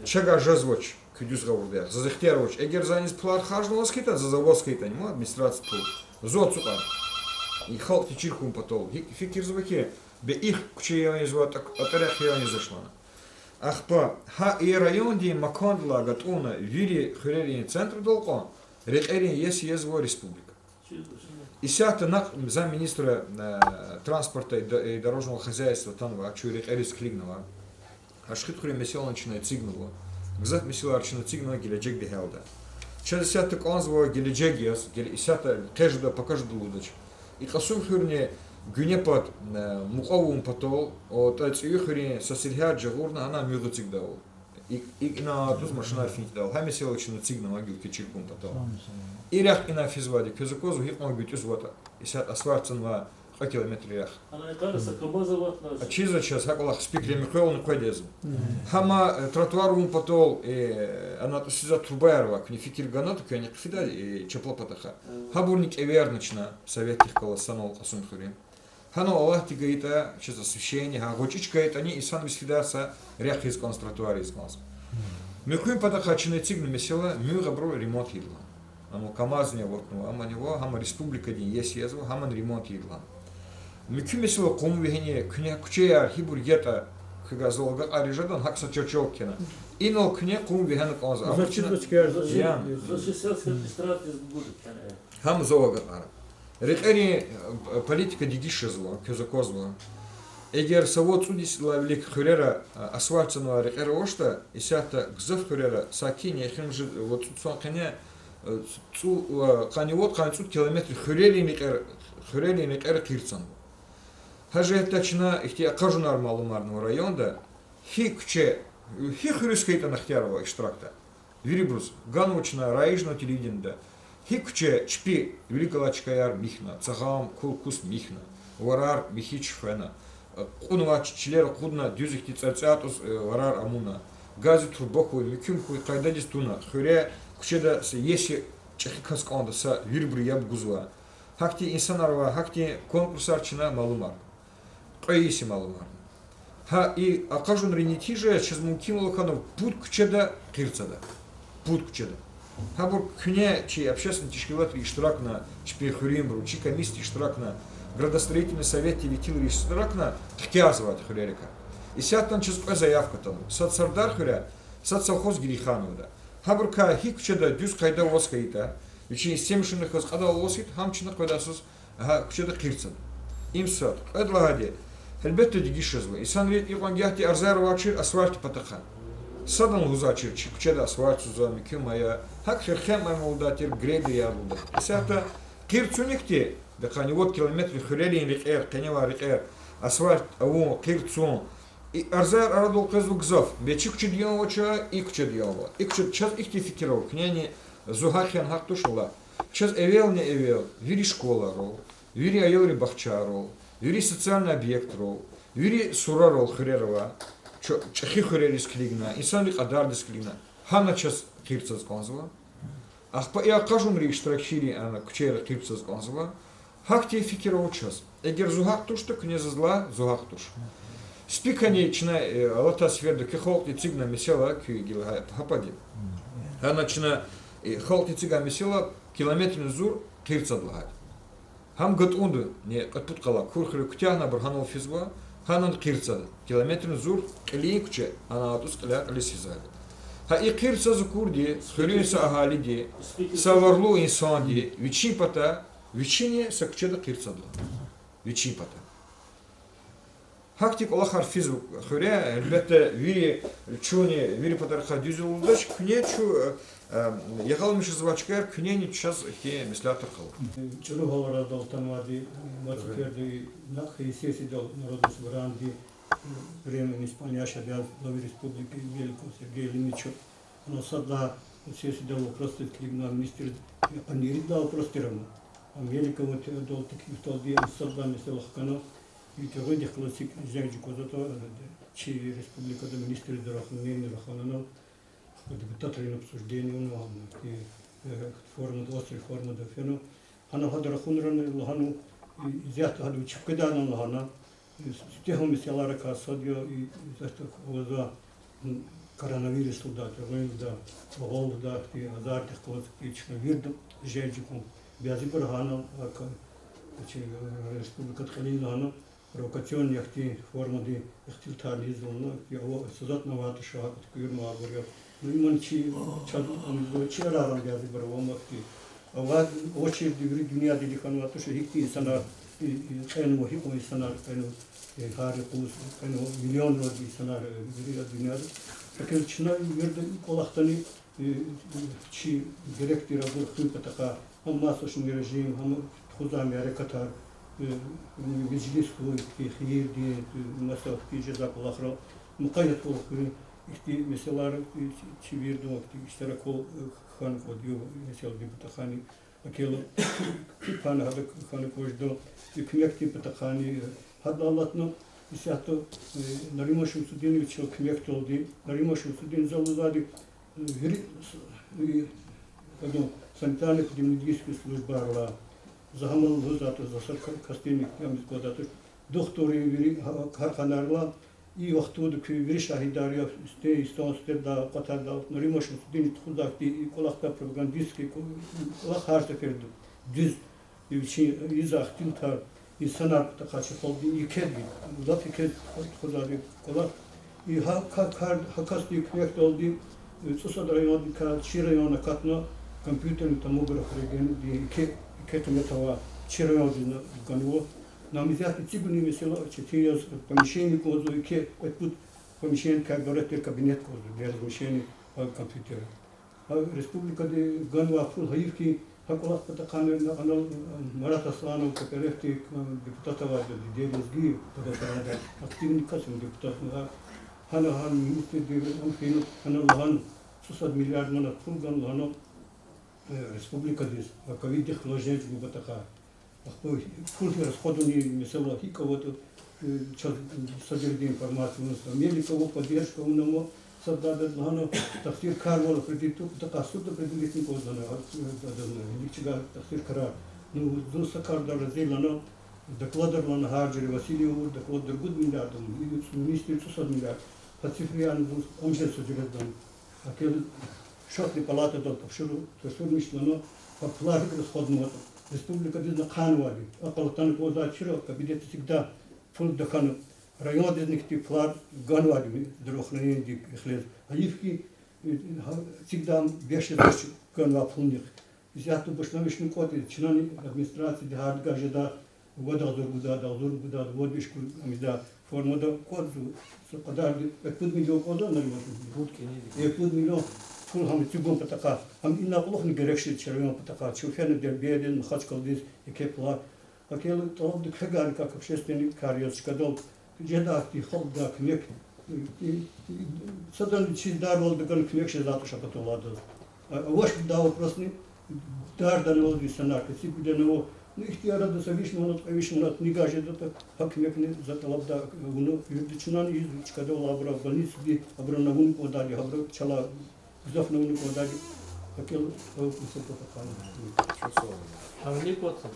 Чага жазвоч, кюдюс гавурдя, за захтеровоч. Эгер занес пулар хажно восхитан, за восхитани, мо администрация пул. Зод сука. И халти чиркум потол. Фикир звуки, бе их куче не зват, отерех я не зашла. Ахпа, ха и район день макон лагат уна, вири хрерин центр долко, рекерин есть его республика. И сята замминистра транспорта и дорожного хозяйства Танва, чури Эрис Клигнова, а шхитхури месел начинает цигнуло. Гзат месел арчина цигнула геледжек дехелда. Через сята конзва геледжегиас, и сята кежда покажду лудач. И касум хурни гюнепат муковум потол, от ацюхури сосильхя джагурна, она мюду цигдал. И на туз машина арфинит дал. Хами сел начина цигнула гилки чиркум потол. И рях и на физваде, кюзакозу хит мог быть узвота. И сят асфальтсан ва километр рях. А чиза час хакалах спикли Михаил Никодезм. Хама тротуарум потол и она то сиза трубайрова, кни фикир ганату, кни фидаль и чеплопатаха. Хабурник эвернична советих колоссанол асумхурим. Хано Аллах тигаита, сейчас освещение, ха гочичка это они и сан висфидаса рях из конструктуары из класса. Михуим патаха чинетигну месела, мюгабру ремонт идла. Амо камазня вотну, ама него, ама республика день есть язва, аман ремонт идла. Микюмесила кому вегне, кня кучея хибур гета, кага золга арижадан хакса чочоккина. Ино кня кому вегне конза. Хам золга ара. Ретери политика дигишезла, кюзакозла. Эгер савод судис лавлик хурера асфальтсанова ретери ошта, и сята гзав хурера сакиня химжи вот тут кня канивот канцут километр хурели никер кирцан. Хаже тачна ихти акажунар малумарного районда хикче хихрискейта нахтярова ishtirakta. Вирибрус ганучна раижна телевиденда хикче чпи великолачкаяр михна цагам кулкус михна варар михичфена кунваччлер кудна дюзихти цацатус варар амуна гази турбоху микюмку кайдадис туна хуре кучеда если чехикас конда са вирибри ябгузва хакти инсанарва хакти конкурсарчина малумар Каиси малумар. Ха и акажун ренитиже через мукимуло канов путь кучеда кирцада. Путь кучеда. Ха бур кне чи общественный тишкилат иштирак на чпехуримбру, чи комиссии иштирак на градостроительный совет витил иштирак на ктязыват хурерика. И сятан через заявка там. Сад сардар хуря, сад совхоз грихануда. Ха бур ка хи кучеда дюз кайда воскаита. Вечи семшинных воскада воскит, хамчина кайдасус ха кучеда кирцада. Им сад. Эдлагаде. Elbette digişizva. İnsan yıkan gahti arzar vakçir asfaltı patakan. Sadan huzachir çıkçeda asfalt suzan mükemmaya hak şerhem amoldatir grebi yarıldı. İsafta kirtsunikti de kanivot kilometre hüreliğin rik'er, kaneva rik'er asfalt avu kirtsun arzar aradol kazvu gzaf. Be çıkçı diyon vaça ikçı diyon va. İkçı çaz ikti fikirov. Knyani zuhakyan hak tuşula. Çaz evvel ne evvel. Viri şkola rol. Viri ayelri bahçar rol. Юри социальный объект рол, юри сура рол хрерова, чехи хрерис клигна, инсан ли адардис клигна, хана час кирцас конзва, ах по я кажун ри штракшири ана кучера кирцас конзва, хак те фикиров час, эгер зугак туш так не зла зугак туш. Спикани чина алата сверда кехолти цигна месела кюгила хапади, хана чина холти цига месела километр зур кирцадлагать. Хам гатунду не отпуткала курхры кутяна барханов физва ханан кирцада километр зур кликче она атус кля лисизад ха и кирца зукурди хрюса агалиди саварлу инсанди вичипата вичине сакчеда кирцада вичипата Хактик Аллахар физук. Хуря, ребята, вири чуни, вири подарха дюзел удачи, кне чу, ехал миши звачкар, кне не час хе мислятор хал. Чулу говора дал тамади, мацкерди, нахи сеси дал народу собранди, времени Испанияша бяз глави республики Велико Сергей Лимичо. Но сада сеси дал просто клигна министр, анирид дал простирано. Америка вот дал таких толди, сада мисел хкано. И тогда классик жажди козато, чи республика да министр дорахнени раханано, депутаты на обсуждение у и форма острый форма да фено. Ана хадра хунран лахану изят хаду чипкадан лахана. Стехом мисялара касадио и зато воза коронавирус туда, да, вол да, и азарт класс и чмирд жажди ком. Бязи бархана, чи республика Тхалин лахана. Провокационные ахти формы ахтилтали изолно, его созат новато шаг, кюрма абурьев. Ну и манчи чаду чара рамбязи барвом ахти. А вот очередь в дуния дилихану атуше хикти санар и кайну хикмо санар кайну хари пус кайну миллион роди санар в дуния. Такие чина верды колахтани чи директора бурху патака, хам масошный режим, хам худами арекатар. Визлис في خير دي مثلا في جزاك الله خير مقايض في اختي مثلا كبير دو اشتراكوا خان فوديو مثلا دي بتخاني اكيل كان هذا خان كوجدو كميكتي بتخاني هذا اللطنا يساتو نريموش مسدين يتشو كميكتو دي نريموش مسدين زالودادي غير قدو санитарный эпидемиологический служба Захамал вузату засар кастини ямис кодату докторы вири ханарла и вахтуду вири шахидария сте истон сте да катарда норимош дин худакти и колахта пропагандистский колах харта перду диз ивчи изахтилтар и санар тахачи холди и кеди дати кед худади колах и хакасти кнехтолди цусадрайон ка чирайона катно компьютерный томограф реген ди Кетометова червёдина ганво. Нам взяты тигуни месила, четыре помещения козу и тут помещение, как говорят, кабинет козу для размещения компьютера. А республика де ганва фул хаивки, хакулах патаканы на канал Марат Асланов, каперехти депутатова дерезги, тогда активный касым депутат на хан министр де амфину канал хан 600 миллиард на фул ган лано. Республика дис, а ковид технология губатаха. Фулфер расходуни месела хиковото содержит информацию на Америка, поддержка у нас создает лано тахтир карвал кредиту, така суда предварительно поздано, личига тахтир кара. Ну, дуса карда разделано, докладер лано Харджери Васильеву, докладер гуд миллиардов, министр 600 миллиард. По цифре он же содержит там. Шотли палата дал тапширу, но поплавик расходного. Республика дизна ханвали, а палатан поза чиро, кабинет всегда фул дахану. Район дизник ти флар ганвали, здравоохранение ди хлеб. А ивки всегда беши дашь ганва фулних. Взято башнамишный код, чинани администрации ди хард гажеда, вода дургуда, водишку, амида форма да код, когда 5 миллионов кодов нормально, будки, 5 миллионов. Фул хам тюгом патака, хам инна плохо не грешит червём патака, чуфен дербеден, махач колдис, екепла, акел толд кхаган как общественный карьер, скадол, джеда ти холда кмек, садан чидар вол даган кмек шезату шапатолада. Ваш да вопрос не дар да вол висанак, си буде него, ну их тиара да савишнот не гаже да так кмек не заталабда, уно юрдичнан из скадол абра больниц ди абра навун подали, абра чала Зофна уни подали, хотел высоко покануть. А в Липоце?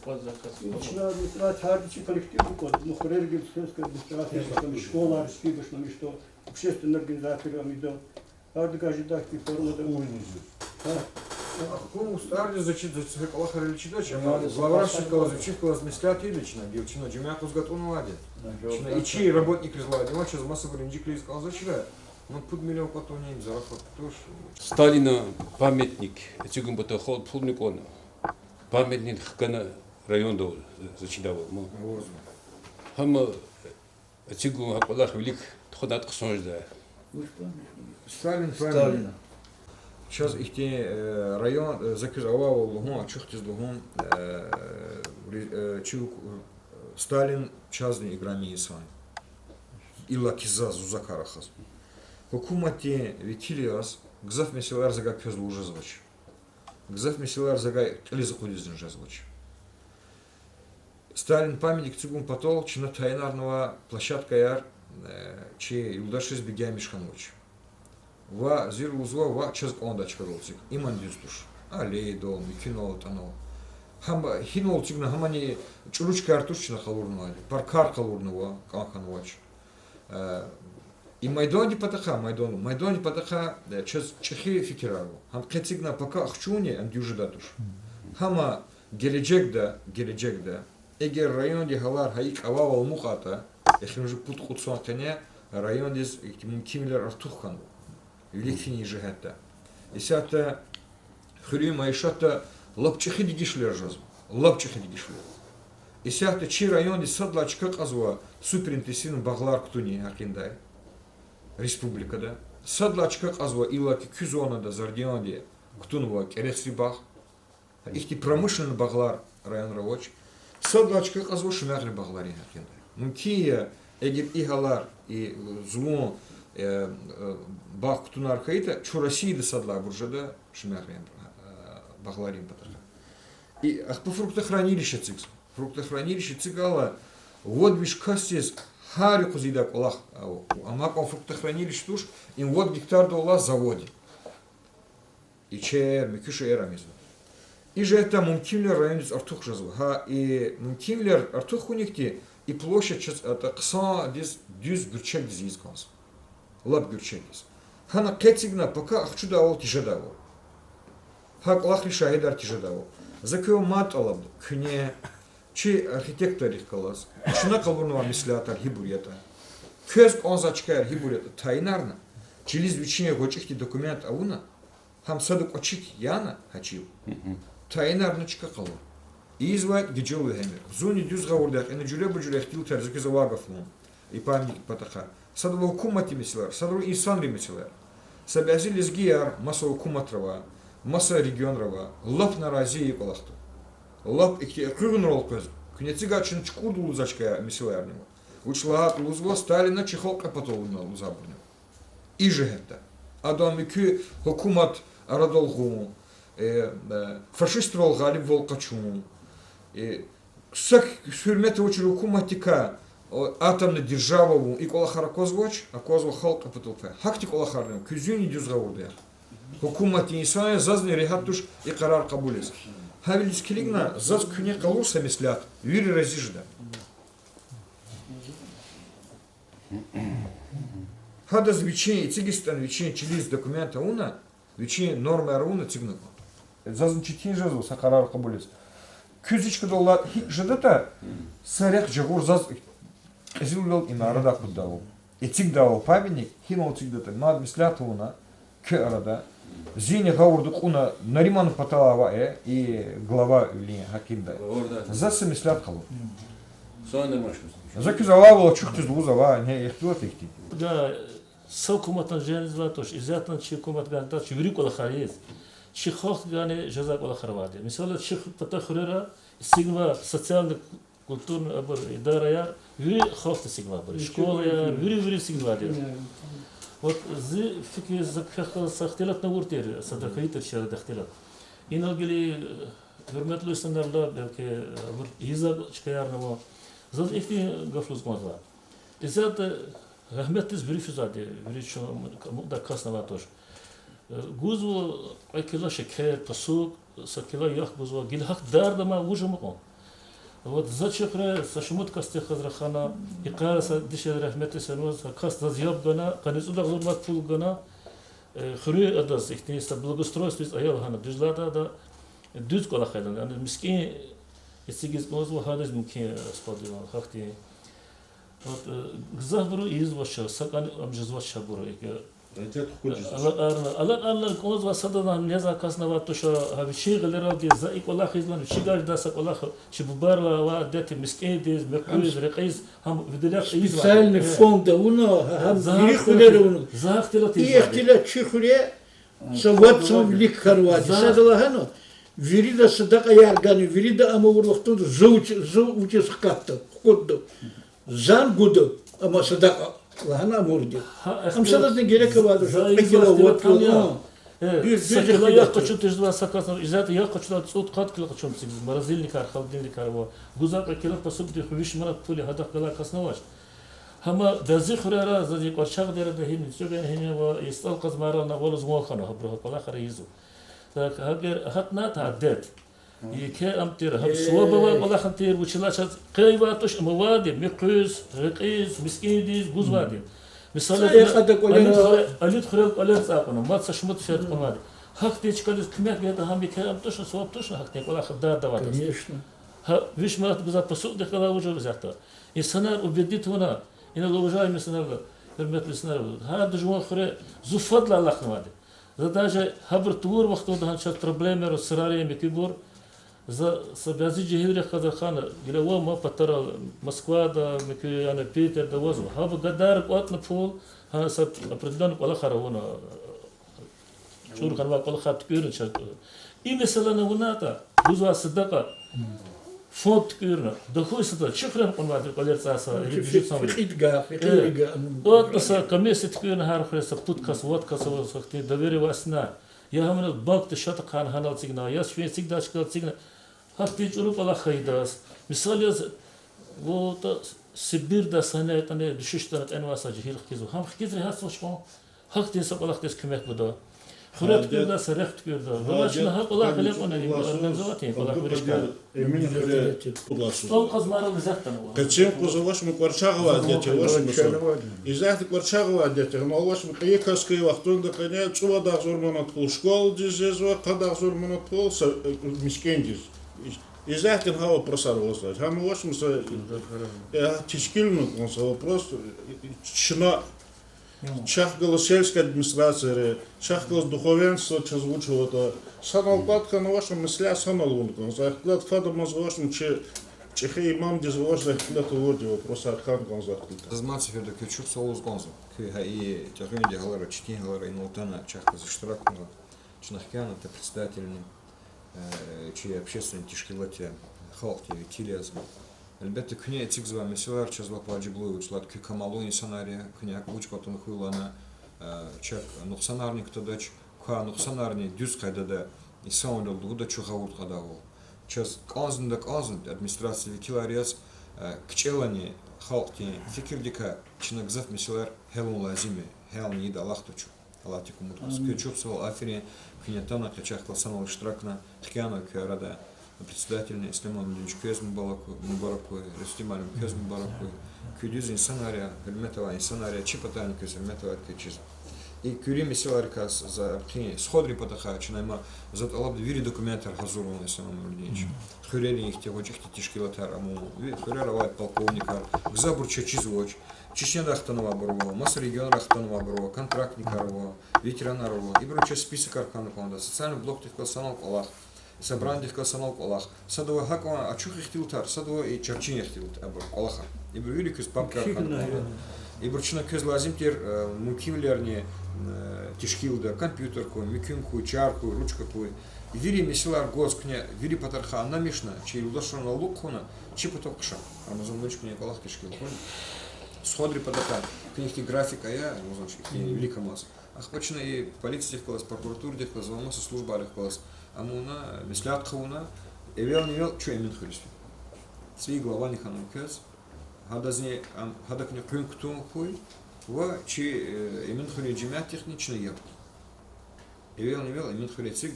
Под заказ. Начинаю администрация хардичи коллективный код, но хореография сельская администрация, школа, архивы, что что общественные организации, амидо. Харди каждый дах и форма да уни. Кому старди зачит за Аллаха величидача, глава шикала зачивкала змислят илична, девчина джемяку сготовну ладит. И чьи работник из лади, он сейчас массово ринджикли искал зачира. Ну, пуд миллион потом не зарахат тоже. Сталина памятник, этим бото ход пулникона. Памятник хкана районда зачидавал. هم تيجوا هقول لك وليك تاخد عاد قصونج ده Сталин правильно. Сейчас их район заказ авау лугун, чухтиз лугун, Сталин частный играми исан. Illa кизаз узакарахас. Hükümeti vekiliyaz, gzaf meseler zaga közlü ужазвач. Гзав меселар загай лиза кудизин жазвач. Сталин памятник цигун потол, чина тайнарного площадка яр, че юлдашиз бегя мишхануч. Ва зир узва ва чаз ондачка ролцик. Иман дюстуш. Алей дол, кино тано. Хам хинол цигна хамани чуручка артушчина халурнуали. Паркар халурнува канханувач. И Майдони Патаха, чез чехи фикирару. Хам кецигна пока ахчуни андюжидатуш. Хама геледжекда, эгер район ди халар хаик ававал мухата, эхим же пут хутсон кене, район диз мумкимлер артуххан. Велик фини жигетта. Исята хрю майшата лапчехи дигишлер жазу. Исята чи район ди садлачка казва суперинтенсивный баглар ктуни акиндай. Республикада. Садлачка казва илаки күзонада зардионде ктунова кересри баг. Ихти промышленный баглар район рабоч. Садлачка казва шумягли баглари акиндай. Мункия эгер игалар и зло баг ктунар хаита чурасида садла буржада шумягли багларин патаха. И по фруктохранилище цикс. Фруктохранилище цигала вот виш кастис хари кузида колах амаком фруктохранилище туш им вот гектар дола заводе. И чер микюша эрамизм. И же это мумкимлер районец артух жазу. Ха и мумкимлер артух уникти и площадь это кса дис дюз гюрчек дизиз конс. Лаб гюрчек дис. Хана кецигна пока ахчудавол тижадавол. Ха клахри шахидар тижадавол. Закё мат алаб кне чи архитектор калас. Чина калбурнова мислятар хибурета. Көз онзачкар хибурета тайнарна. Чилиз вичине гочихти документ ауна. Хам садук очик яна хачив. Тайнарнычка калу. Извайт геджелу хемер. Зуни дюз гаурдак эне жюле буджуле хтил терзуки завагафлун. И памятник патаха. Саду хукумати мислар, саду инсан ремеслар. Сабязил изгияр маса хукуматрава, маса регионрава, лап нарази и колахту. Лап кыргын рол көз. Күнецига чин чкурду лузачка мисларнего. Учлагат лузво Сталина чехолка потолуна лузабурнего. И же это. Адамики хукумат арадолгу. Фашист волгали волкачу. Сак хürmeti очи хукуматика атомна державу и колахара козвоч, а козво халка потолпе. Хакти колахарнем күзүни дюзгавурдер. Хукумат инсаны зазни рехаттуш и карар кабулез. Хавилис килигна заз күне калурса мислят, вири разижда. Хадаз вичини цигистан вичини чилиз документа уна, вичини нормы аруна цигнук. Зазн читин жазу са карар кабулез. Күзичка долла жадата сарях жагур заз зилвел и арада куддаву. И цигдаву памятник химал цигдата над мислят уна к арада. Зине гаурду куна нариман паталава и глава ли хакимда. Засы мислят халу. Закизала чухтиз лузава не ихтуат ихти. Да, сокуматан жензва тош изятан чикумат ганта чври кола харис. Чихох гане жаза кола харваде. Мисала чих пата хурера сигва социально культурно абар идарая ври хофта сигва бар. Школа я ври сигва де. Вот зи фики закхал сахтелат на уртер садрахаитер шар дахтелат. Иналгили хурматлы стандарда белке иза чкаярного зад ихти гафлуз маза. Изат рахметтиз брифизаде вричо да каснава тош. Гузу акила шекер пасук сакила ях гузу гилхак дарда ма ужамон. Вот зачекре сашмут касте хазрахана иқара са дишер рахметти сануз каст зазяб гана канисуда зурмат пул гана хрю адас ихти ста благоустройство из аял хана дижлада да düz кола хайдан ан мискин истигиз гузу хадис муки сподилан хахти вот гзабру из ваша сакан обжезваша буру Это хочешь. Алан коз васадан незакасна ватуша хавиши галеради за иколах излан шигар даса колах шиббарла ва дати мискейдис мекуиз рекиз хам виделях Специальный фонд уно, хулеру. захтилат И ихтила чихуре саватсам лик харвади. Садалахано. Вирида садака яргани, вирида амурлахтун зоучи скатта. Ходду. Зан гуду, ама садака. Лахана амурди. Амсадасны герек ваду. Пекила вот. Сакила я хочу тиждва сакасна, изат я хочу на цут кат кила хочу циг морозильник ар холодильник ар во. Гузака кила посуд ди хвиш марат пули хадак кала касноваш. Хама дазы хурара зади корчак дера да хин сюга хин во истал казмара на волос мохана хабро кала харизу. Так хагер хатна таадет. يكي أمتير هم سوابا ولا خنتير وشلاشات قيواتش مواد مقيس رقيس مسكيديز بوزوادي مثلا أليت خلال أليت ساقنا ما تشمت شيء تقول هاك تيجي كذا كمية بيتا هم يكي أمتوش سواب توش هاك تيجي ولا خدار دوات ها ويش مرات بزات بسوق دخلا وجه بزاتا السنة وبديت هنا إن لو جاي مثلا المثل السنة هذا جوان خير زفض لا لخنا هذا زاداج هبر تور وقت وده هالشيء проблемы رسراري مكبور за собязи жихире Казахстана гилева ма патара Москва да мекяна Питер да возу хаб гадар от на пол ха сап определенно кола харавона чур харва кола хат кюрн чат и mesela вуната бузва садака фонд кюрн да хойсата чухран конвадр колерцаса от са комиссия кюрн хар хреса путкас водкас сахти доверие васна я хамна банк тшат хан ханал сигна я шве сигда шкал сигна хатти чуру кола хайдас мисали вот Сибир да сане тане düşüşten envasa jihil khizu ham khizri hasошко хакти сакалахтес кемек буда хурат кюрда сарахт кюрда валашна хакала калек она организовати кола куришка Эмин хуле ол казмарал захтана Качем кузоваш мы кварчагова для чего что? Изахт кварчагова для чего? Малваш мы кайкаская вахтунда коня чува да зурманат пол школ дизезва када зурманат пол мискендиз. Изахт хава просарвозлар. Хам ваш мы тишкилну он вопрос чна Шахгала сельская администрация, шахгала духовенство, что звучало то. Санал кладка на вашем мысля санал вон. Захлад фада мазвашем чехи имам дизваш захлад уорди вопрос архан гонзах. Разматься ферда кючук соус гонза. Кхи тягунди галара чтин галара инултана чахка заштракнула. Чнахкяна это председательным чьи общественные тишкилати халки тилиазм. Elbette küne etik zva mesela çözlak vaciblu uçlat kü kamalu insanarya küne uç katını хуйлана çak nuqsanarnik tadaç ka nuqsanarni düz qaydada insan olduğu da çok avut qadağı. Çöz qazında qazın administrasiya vekilarias kçelani halkti fikirdika çına gzaf mesela helun lazimi helni da laqtuç alatikum mutqas küçük sol afiri küne tana qçaq qılsan iştirakna xkana kürada председательный Ислам Ильич Көзмін Баракой, Рустималим Көзмін Баракой, Күдіз инсанария, Хельметова инсанария, Чипатайн Көз, Хельметова Аркачиз. И Кюри Месиларикас за сходри потаха, чинайма за алабды вири документар Хазурова Ислам Ильич. Хюрели их те вочихти тишкилатар, аму Хюреровай полковника, Гзабур Чачизоч, Чечня Дахтанова Барова, Мас регион Дахтанова Барова, контрактникарова, ветеранарова, и бруча список Аркану Конда, социальный блок Тихкалсанов Аллах. Собрание классанал Аллах. Садова хаква ачух ихтилтар, садова и чарчин ихтилт абр Аллаха. И брюли кыз папка архан. И бручна кыз лазим тер мукимлерни тишкилда компьютерку, микинку, чарку, ручку. И вири месилар госкня, вири патарха намишна, чей удошона лукхуна, чипотокша. Рамазан ночкня Аллах тишкил. Сходри патака. Книгти графика я, значит, велика масса. Ахпачна и полиция класс, прокуратура класс, вамаса служба класс. Амуна, мислят хауна, эвел невел, что именно христи. Цви глава не ханам кез, хадазне, хадакне пункту хуй, ва чи именно хули джимят технично еб. Эвел невел, именно хули циг,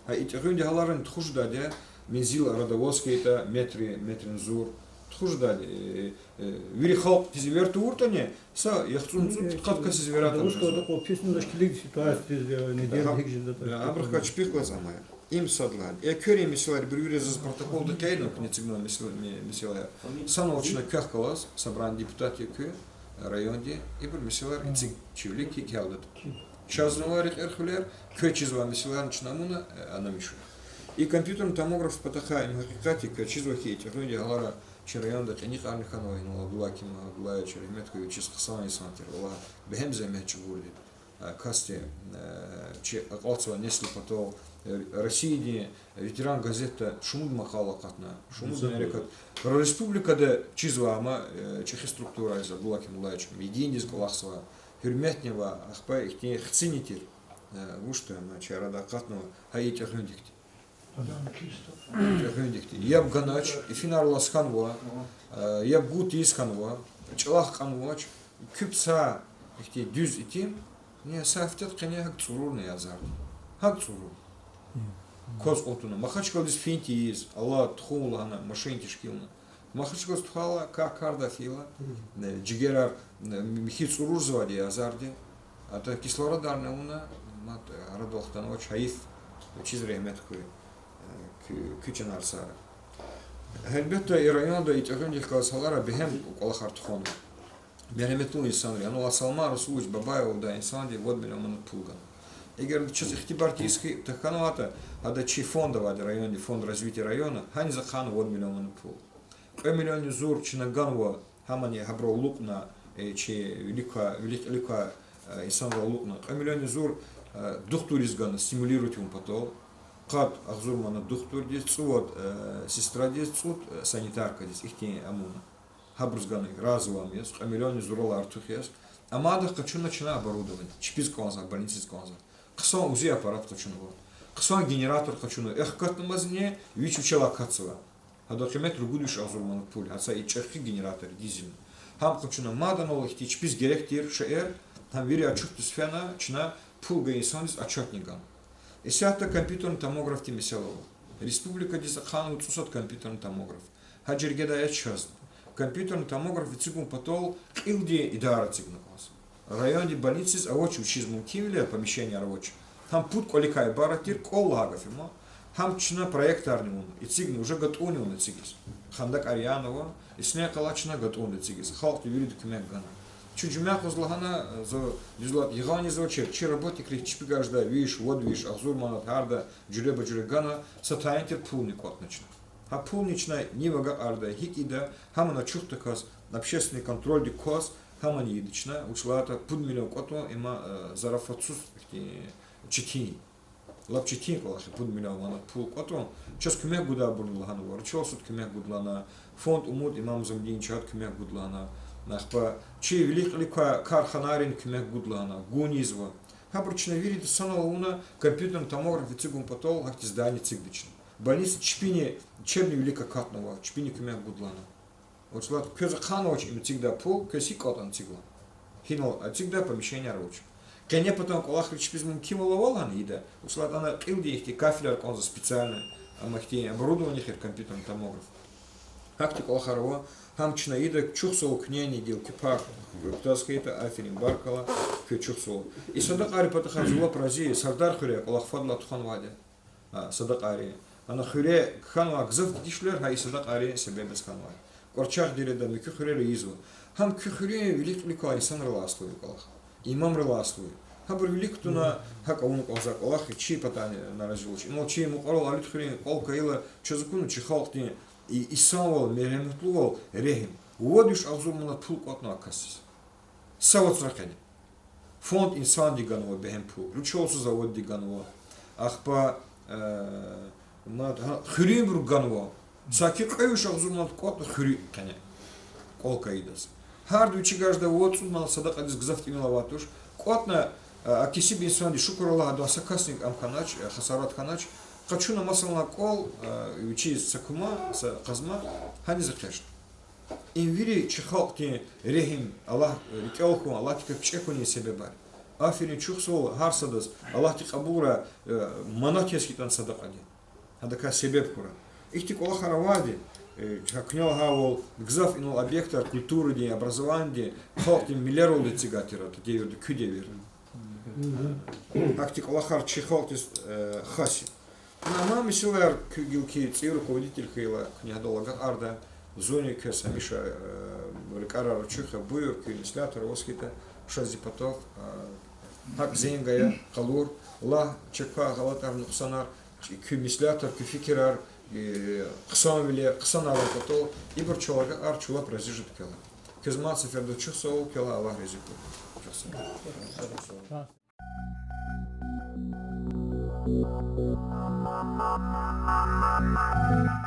а и тягунди халарен тхужда де, мензил радовозский это метрин зур, тхужда де, вири халк тизиверту уртане, са яхтун зур катка сизвератан. Что такое письмо шкилик ситуации не делает хигжда. Абраха чпикла замая. Им садлан. Я кюри мисилар брюре за протокол да кейнок не цигно мисилар. Санаучно кахкалас, собран депутати кю, районде и бір мисалар ицик чивли ки келдет. Чазнаварик эрхулер көчизва мисалар начинамуна анамишу. И компьютерный томограф потаха им хакикати көчизва хейти. Рунди галара чи районда тени арнихановой, но Абдулакима, Абдулая Череметкович, чиз хасани сантир, ла бехемзе меч гурди. Касте чи алцва несли потом России ветеран газета Шумуд махала катна Шумуд Америка республика да чизвама чехи структура из Абдулаким Лайч мединдис колахсва хюрметнева ахпа ихти хцинитир гушта на чарада катно хаити хюндикти хюндикти яб ганач и финал ласханва яб гут исканва чалах канвач küpsa ихти düz итим не сафтет кене хак цурурный азар хак цуру коз отуна махачкалдис финтиз алла тхулана машинтишкилна махачкалдис тхала карда фила джигерар михи цурур завади азарди ата кислородарна уна мат радохтан оч хаиф чизремет күчен арсара Elbette İran'da İtihad'ın kalsalara bihem kolakart xonu. Beremetlu insan yani o asalma Resulüç babayev da insan diye vod milyon pulgan. Eğer çiz ihtibar tiski takhanata hada çi fonda var rayonda fond развития района hani zakhan vod milyon pul. 1 milyon zur çinaganwa hamani habro lukna çi велика insan lukna 1 milyon zur doktorizgan стимулирует ему потом Кат ахзурмана доктор здесь, цуот сестра здесь, цуот санитарка здесь, их те амуна. Хабрузганы разовым есть, миллионы зурола артух есть. А мадах хочу начинать оборудование. Чипиз конзак, больницы конзак. Ксон узи аппарат хочу на вот. Ксон генератор хочу на. Эх кат на мазне, вич учила катсова. А до километра гудиш ахзурмана пуль. Аса и чехи генератор дизель. Хам хочу на мада новых те чипиз геректир шер. Там вери очух тусфена, чина пулга инсан здесь очатниган. Исята компьютерный томограф Тимиселова. Республика Дизахан уцусат компьютерный томограф. Хаджиргеда я час. Компьютерный томограф и цигун потол илди идара цигнакас. Районе больницы, а очи учизму кивле помещение рабочее. Там путь коликай баратир коллага фирма. Там чина проекторный и цигн уже готовый на цигис. Хандак Арианова и сня калачна готовый на цигис. Халк юрид документ гана. Чуджумя козлагана за дизлат ягани за очер. Чи работник речпи гажда виш, вот виш, ахзурмана тарда, джуреба джурегана, сатаентер пулник от начна. А пулнична нивага арда хикида, хамана чухтакас, общественный контроль дикос, хамани едична, учлата пудмилион кото има зарафацус читини. Лап читини колахи пудмилион мана пул кото. Час кумек гуда бурлагана вар, чосут кумек гудлана, фонд умуд имам замдин чат кумек гудлана. Нахпа чи великолепная карханарин кмек гудлана гунизва. Хабручна верит саналуна компьютерный томограф и цигун потол акти здание цигдична. Больница чпини чебни велика катного чпини кмек гудлана. Вот слад кёза ханович им цигда пул кёси катан цигла. Хинал а цигда помещение рабочее. Кене потом колахри чпизмун кимоловалан ида. Вот слад она килди ихти кафелер конза специально амахти оборудование хер компьютерный томограф. Акти колахарова Хамчна ида чухсол кнени дел кипар, ктаскейта аферин баркала, чухсол. И садакари потахазула прази, сардар хуре, колахфадла туханваде. Садакари. Ана хуре ханва гзав дишлер, хай садакари себе без ханва. Корчах диреда ми кюхуре изва. Хам кюхуре велик лика инсан реласлуй колах. Имам реласлуй. Хабр велик туна хака уну колзак колах, чи патани наразилуч. Но чи ему колал алит хуре, колка ила, чозакуну чи халкни. И исавал мереметлувал рехим. Уодиш авзурмана пул котна акасис. Сават ракани. Фонд инсан диганова бехем пул. Ручолсу завод диганова. Ахпа хюрим руганова. Саки каюш авзурмана котна хюри кане. Колка идас. Харду чигажда уодсумана садакадис гзафтимилаватуш. Котна акисиб инсан ди шукуралага до сакасник амханач, хасарат ханач. Хочу на масална кол учи сакума с казма хани закеш. Инвири чехалки рехим Аллах рикелху Аллах как чекуни себе бар. Афини чухсол харсадас Аллах тикабура манакески тан садакади. Хадака себе кура. Ихти кола харавади чакнел хавол гзав инул объекта культуры ди образования халки миллерол ди цигатира то девер кюдевер. Акти кола хар чехалтис хаси. На маме силер кюгилки циру руководитель хейла княдолага арда в зоне кеса миша карар чиха буйр кюнислятор воскита шазипатов хак зенгая калур ла чекпа галатар нуксанар кюмислятор кюфикерар кысан биле кысан аватол ибр чолага ар чула прозижит кела кезмацев ферду чихсол кела Аллах резику Thank you.